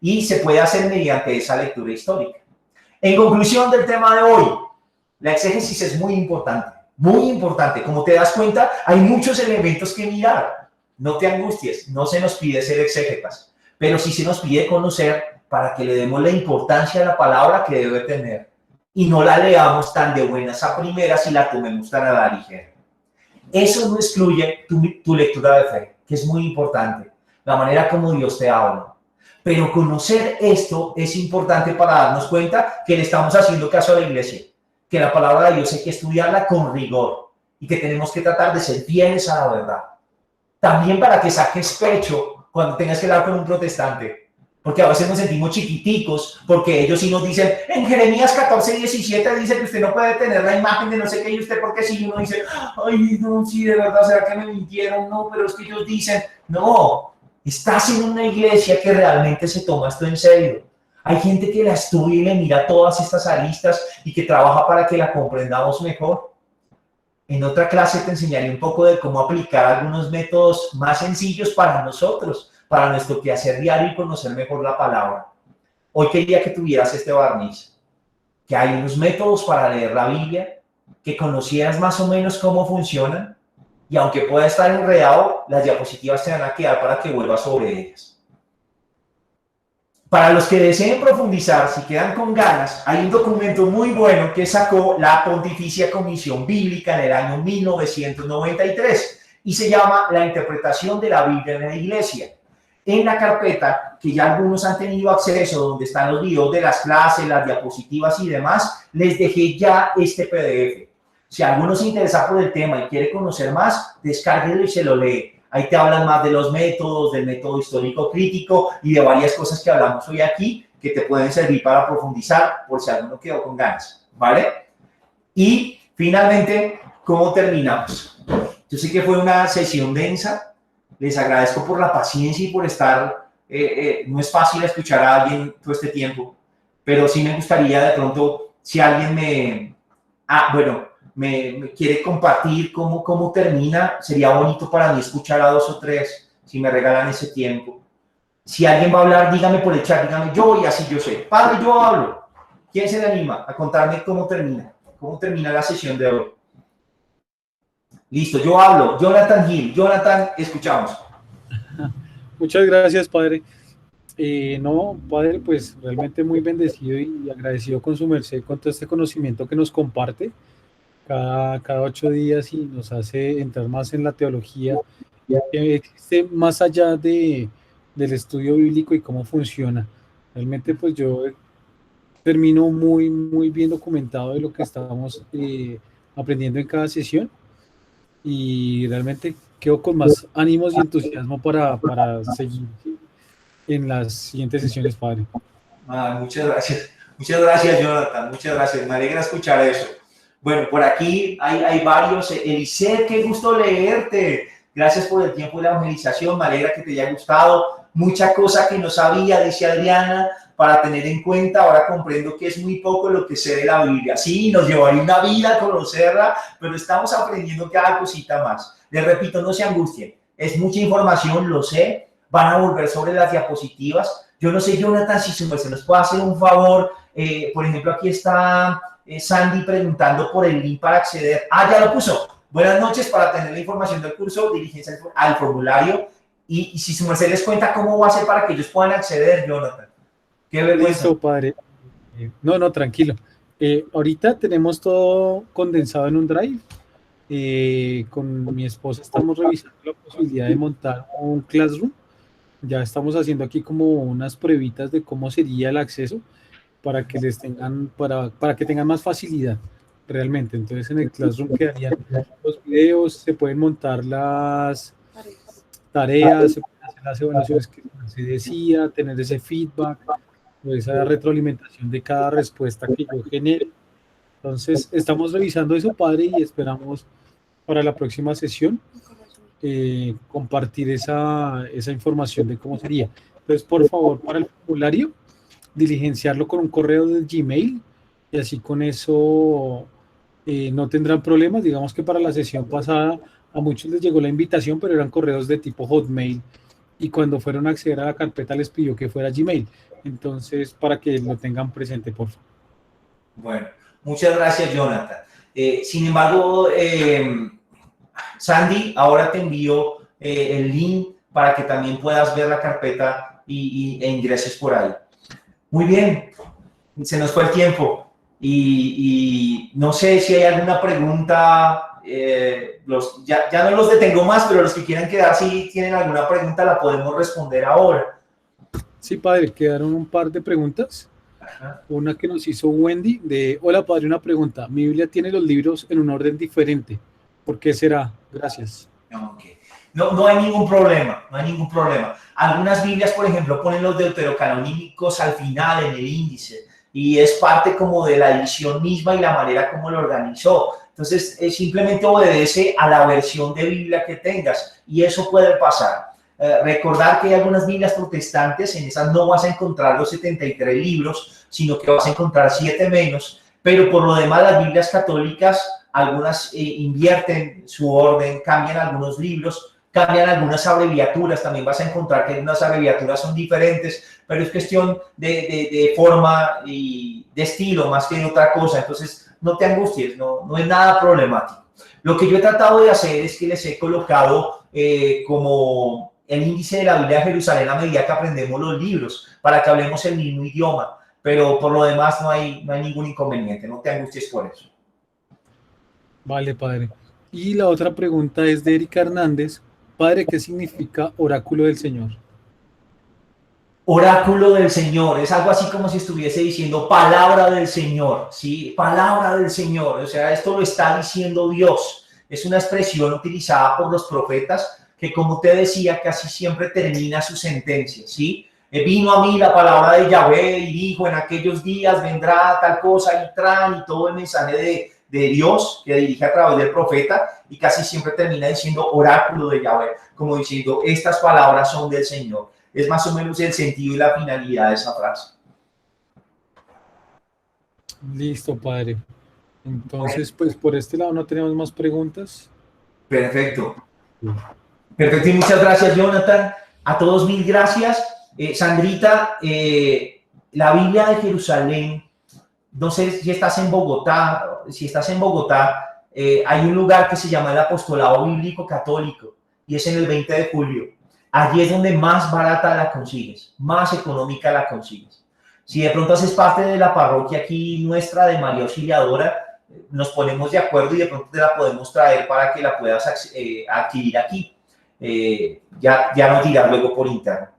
Speaker 1: Y se puede hacer mediante esa lectura histórica. En conclusión del tema de hoy, la exégesis es muy importante, muy importante. Como te das cuenta, hay muchos elementos que mirar. No te angusties, no se nos pide ser exégetas, pero sí se nos pide conocer para que le demos la importancia a la palabra que debe tener y no la leamos tan de buenas a primeras y la tomemos tan a la ligera. Eso no excluye tu lectura de fe, que es muy importante, la manera como Dios te habla. Pero conocer esto es importante para darnos cuenta que le estamos haciendo caso a la iglesia, que la palabra de Dios hay que estudiarla con rigor y que tenemos que tratar de ser fieles a la verdad. También para que saques pecho cuando tengas que hablar con un protestante, porque a veces nos sentimos chiquiticos, porque ellos sí nos dicen, en Jeremías 14:17 dice que usted no puede tener la imagen de no sé qué, y usted porque sí, uno dice, ay, no, sí, de verdad, ¿será que me mintieron? No, pero es que ellos dicen, no, estás en una iglesia que realmente se toma esto en serio. Hay gente que la estudia y le mira todas estas aristas y que trabaja para que la comprendamos mejor. En otra clase te enseñaré un poco de cómo aplicar algunos métodos más sencillos para nosotros, para nuestro quehacer diario y conocer mejor la palabra. Hoy quería que tuvieras este barniz, que hay unos métodos para leer la Biblia, que conocieras más o menos cómo funcionan, y aunque pueda estar enredado, las diapositivas te van a quedar para que vuelvas sobre ellas. Para los que deseen profundizar, si quedan con ganas, hay un documento muy bueno que sacó la Pontificia Comisión Bíblica en el año 1993 y se llama La interpretación de la Biblia en la Iglesia. En la carpeta, que ya algunos han tenido acceso, donde están los videos de las clases, las diapositivas y demás, les dejé ya este PDF. Si alguno se interesa por el tema y quiere conocer más, descárguelo y se lo lee. Ahí te hablan más de los métodos, del método histórico crítico y de varias cosas que hablamos hoy aquí que te pueden servir para profundizar por si alguno quedó con ganas, ¿vale? Y finalmente, ¿cómo terminamos? Yo sé que fue una sesión densa, les agradezco por la paciencia y por estar, no es fácil escuchar a alguien todo este tiempo, pero sí me gustaría de pronto, si alguien me quiere compartir cómo termina, sería bonito para mí escuchar a 2 o 3, si me regalan ese tiempo. Si alguien va a hablar, dígame por el chat, dígame yo y así yo sé. Padre, yo hablo. ¿Quién se le anima a contarme cómo termina la sesión de hoy? Listo, yo hablo. Jonathan Gil. Jonathan, escuchamos.
Speaker 6: Muchas gracias, padre. No, padre, pues realmente muy bendecido y agradecido con su merced, con todo este conocimiento que nos comparte cada 8 días y nos hace entrar más en la teología que existe más allá del estudio bíblico y cómo funciona. Realmente pues yo termino muy, muy bien documentado de lo que estamos aprendiendo en cada sesión y realmente quedo con más ánimos y entusiasmo para seguir en las siguientes sesiones, padre.
Speaker 1: Muchas gracias, Jonathan, muchas gracias, me alegra escuchar eso. Bueno, por aquí hay varios. Eliseo, qué gusto leerte. Gracias por el tiempo de la evangelización. Me alegra que te haya gustado. Mucha cosa que no sabía, dice Adriana, para tener en cuenta. Ahora comprendo que es muy poco lo que sé de la Biblia. Sí, nos llevaría una vida conocerla, pero estamos aprendiendo cada cosita más. Les repito, no se angustien. Es mucha información, lo sé. Van a volver sobre las diapositivas. Yo no sé, Jonathan, si se nos puede hacer un favor. Por ejemplo, aquí está Sandy preguntando por el link para acceder. Ya lo puso. Buenas noches, para tener la información del curso, diríjense al formulario y si su merced les cuenta cómo va a ser para que ellos puedan acceder, Jonathan. Qué vergüenza.
Speaker 6: Listo, padre. No, tranquilo. Ahorita tenemos todo condensado en un drive. Con mi esposa estamos revisando la posibilidad de montar un classroom. Ya estamos haciendo aquí como unas pruebitas de cómo sería el acceso para que para que tengan más facilidad realmente. Entonces en el Classroom quedarían los videos, se pueden montar las tareas, se pueden hacer las evaluaciones que se decía, tener ese feedback, esa retroalimentación de cada respuesta que yo genere. Entonces estamos revisando eso, padre, y esperamos para la próxima sesión compartir esa información de cómo sería. Entonces, por favor, para el formulario, diligenciarlo con un correo de Gmail y así con eso no tendrán problemas. Digamos que para la sesión pasada a muchos les llegó la invitación, pero eran correos de tipo Hotmail, y cuando fueron a acceder a la carpeta les pidió que fuera Gmail. Entonces, para que lo tengan presente, por favor.
Speaker 1: Bueno, muchas gracias, Jonathan. Sin embargo, Sandy, ahora te envío el link para que también puedas ver la carpeta e ingreses por ahí. Muy bien, se nos fue el tiempo y no sé si hay alguna pregunta. Ya no los detengo más, pero los que quieran quedar, si tienen alguna pregunta, la podemos responder ahora.
Speaker 6: Sí, padre, quedaron un par de preguntas.
Speaker 1: Ajá.
Speaker 6: Una que nos hizo Wendy de: hola padre, una pregunta. Mi Biblia tiene los libros en un orden diferente. ¿Por qué será? Gracias.
Speaker 1: Okay. No hay ningún problema, no hay ningún problema. Algunas Biblias, por ejemplo, ponen los deuterocanónicos al final en el índice y es parte como de la edición misma y la manera como lo organizó. Entonces, simplemente obedece a la versión de Biblia que tengas y eso puede pasar. Recordar que hay algunas Biblias protestantes, en esas no vas a encontrar los 73 libros, sino que vas a encontrar 7 menos, pero por lo demás las Biblias católicas, algunas invierten su orden, cambian algunos libros, cambian algunas abreviaturas, también vas a encontrar que algunas abreviaturas son diferentes, pero es cuestión de forma y de estilo más que de otra cosa. Entonces, no te angusties, no es nada problemático. Lo que yo he tratado de hacer es que les he colocado como el índice de la Biblia de Jerusalén a medida que aprendemos los libros, para que hablemos el mismo idioma, pero por lo demás no hay ningún inconveniente, no te angusties por eso.
Speaker 6: Vale, padre. Y la otra pregunta es de Erika Hernández. Padre, ¿qué significa oráculo del Señor?
Speaker 1: Oráculo del Señor, es algo así como si estuviese diciendo palabra del Señor, ¿sí? Palabra del Señor, o sea, esto lo está diciendo Dios. Es una expresión utilizada por los profetas que, como te decía, casi siempre termina su sentencia, ¿sí? Vino a mí la palabra de Yahvé y dijo: en aquellos días vendrá tal cosa y todo el mensaje de Dios que dirige a través del profeta, y casi siempre termina diciendo oráculo de Yahvé, como diciendo estas palabras son del Señor. Es más o menos el sentido y la finalidad de esa frase.
Speaker 6: Listo, padre. Entonces, pues por este lado no tenemos más preguntas.
Speaker 1: Perfecto. Perfecto, y muchas gracias, Jonathan. A todos mil gracias. Sandrita, la Biblia de Jerusalén, no sé si estás en Bogotá. Si estás en Bogotá, hay un lugar que se llama el Apostolado Bíblico Católico y es en el 20 de julio. Allí es donde más barata la consigues, más económica la consigues. Si de pronto haces parte de la parroquia aquí nuestra de María Auxiliadora, nos ponemos de acuerdo y de pronto te la podemos traer para que la puedas adquirir aquí. Ya nos dirás luego por interno.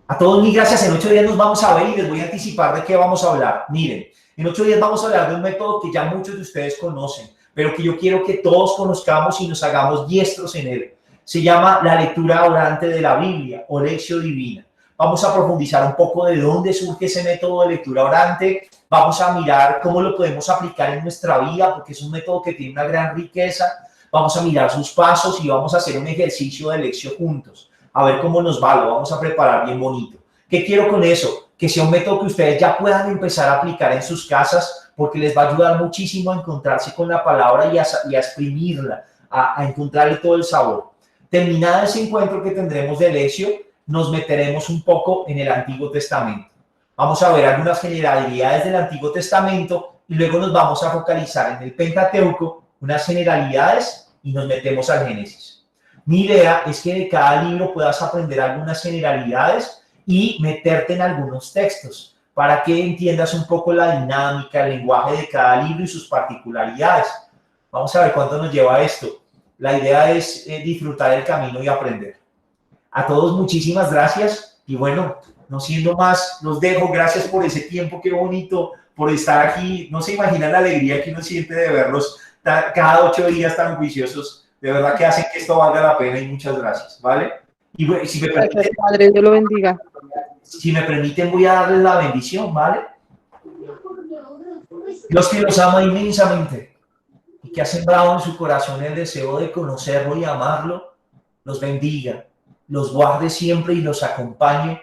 Speaker 1: A todos mil gracias. En 8 días nos vamos a ver y les voy a anticipar de qué vamos a hablar. Miren, en 8 días vamos a hablar de un método que ya muchos de ustedes conocen, pero que yo quiero que todos conozcamos y nos hagamos diestros en él. Se llama la lectura orante de la Biblia o Lectio Divina. Vamos a profundizar un poco de dónde surge ese método de lectura orante. Vamos a mirar cómo lo podemos aplicar en nuestra vida, porque es un método que tiene una gran riqueza. Vamos a mirar sus pasos y vamos a hacer un ejercicio de lección juntos. A ver cómo nos va, lo vamos a preparar bien bonito. ¿Qué quiero con eso? Que sea un método que ustedes ya puedan empezar a aplicar en sus casas, porque les va a ayudar muchísimo a encontrarse con la palabra y a exprimirla, a encontrarle todo el sabor. Terminado ese encuentro que tendremos de lección, nos meteremos un poco en el Antiguo Testamento. Vamos a ver algunas generalidades del Antiguo Testamento y luego nos vamos a focalizar en el Pentateuco, unas generalidades, y nos metemos al Génesis. Mi idea es que de cada libro puedas aprender algunas generalidades y meterte en algunos textos para que entiendas un poco la dinámica, el lenguaje de cada libro y sus particularidades. Vamos a ver cuánto nos lleva esto. La idea es disfrutar el camino y aprender. A todos muchísimas gracias y bueno, no siendo más, los dejo. Gracias por ese tiempo, qué bonito, por estar aquí. No se imaginan la alegría que uno siente de verlos cada 8 días tan juiciosos. De verdad que hacen que esto valga la pena y muchas gracias, ¿vale? Y bueno, si me permiten,
Speaker 7: Gracias, Padre, Dios lo bendiga.
Speaker 1: Si me permiten, voy a darles la bendición, ¿vale? Dios, que los ama inmensamente y que ha sembrado en su corazón el deseo de conocerlo y amarlo, los bendiga, los guarde siempre y los acompañe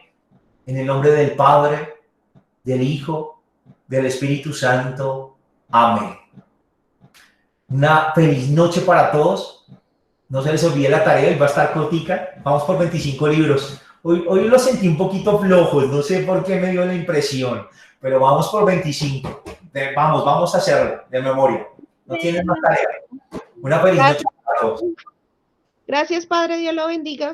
Speaker 1: en el nombre del Padre, del Hijo, del Espíritu Santo. Amén. Una feliz noche para todos. No se les olvide la tarea, y va a estar cortica. Vamos por 25 libros. Hoy los sentí un poquito flojos, no sé por qué me dio la impresión, pero vamos por 25. Vamos a hacerlo de memoria. No tienen más tarea. Una feliz noche para todos.
Speaker 2: Gracias, Padre, Dios lo bendiga.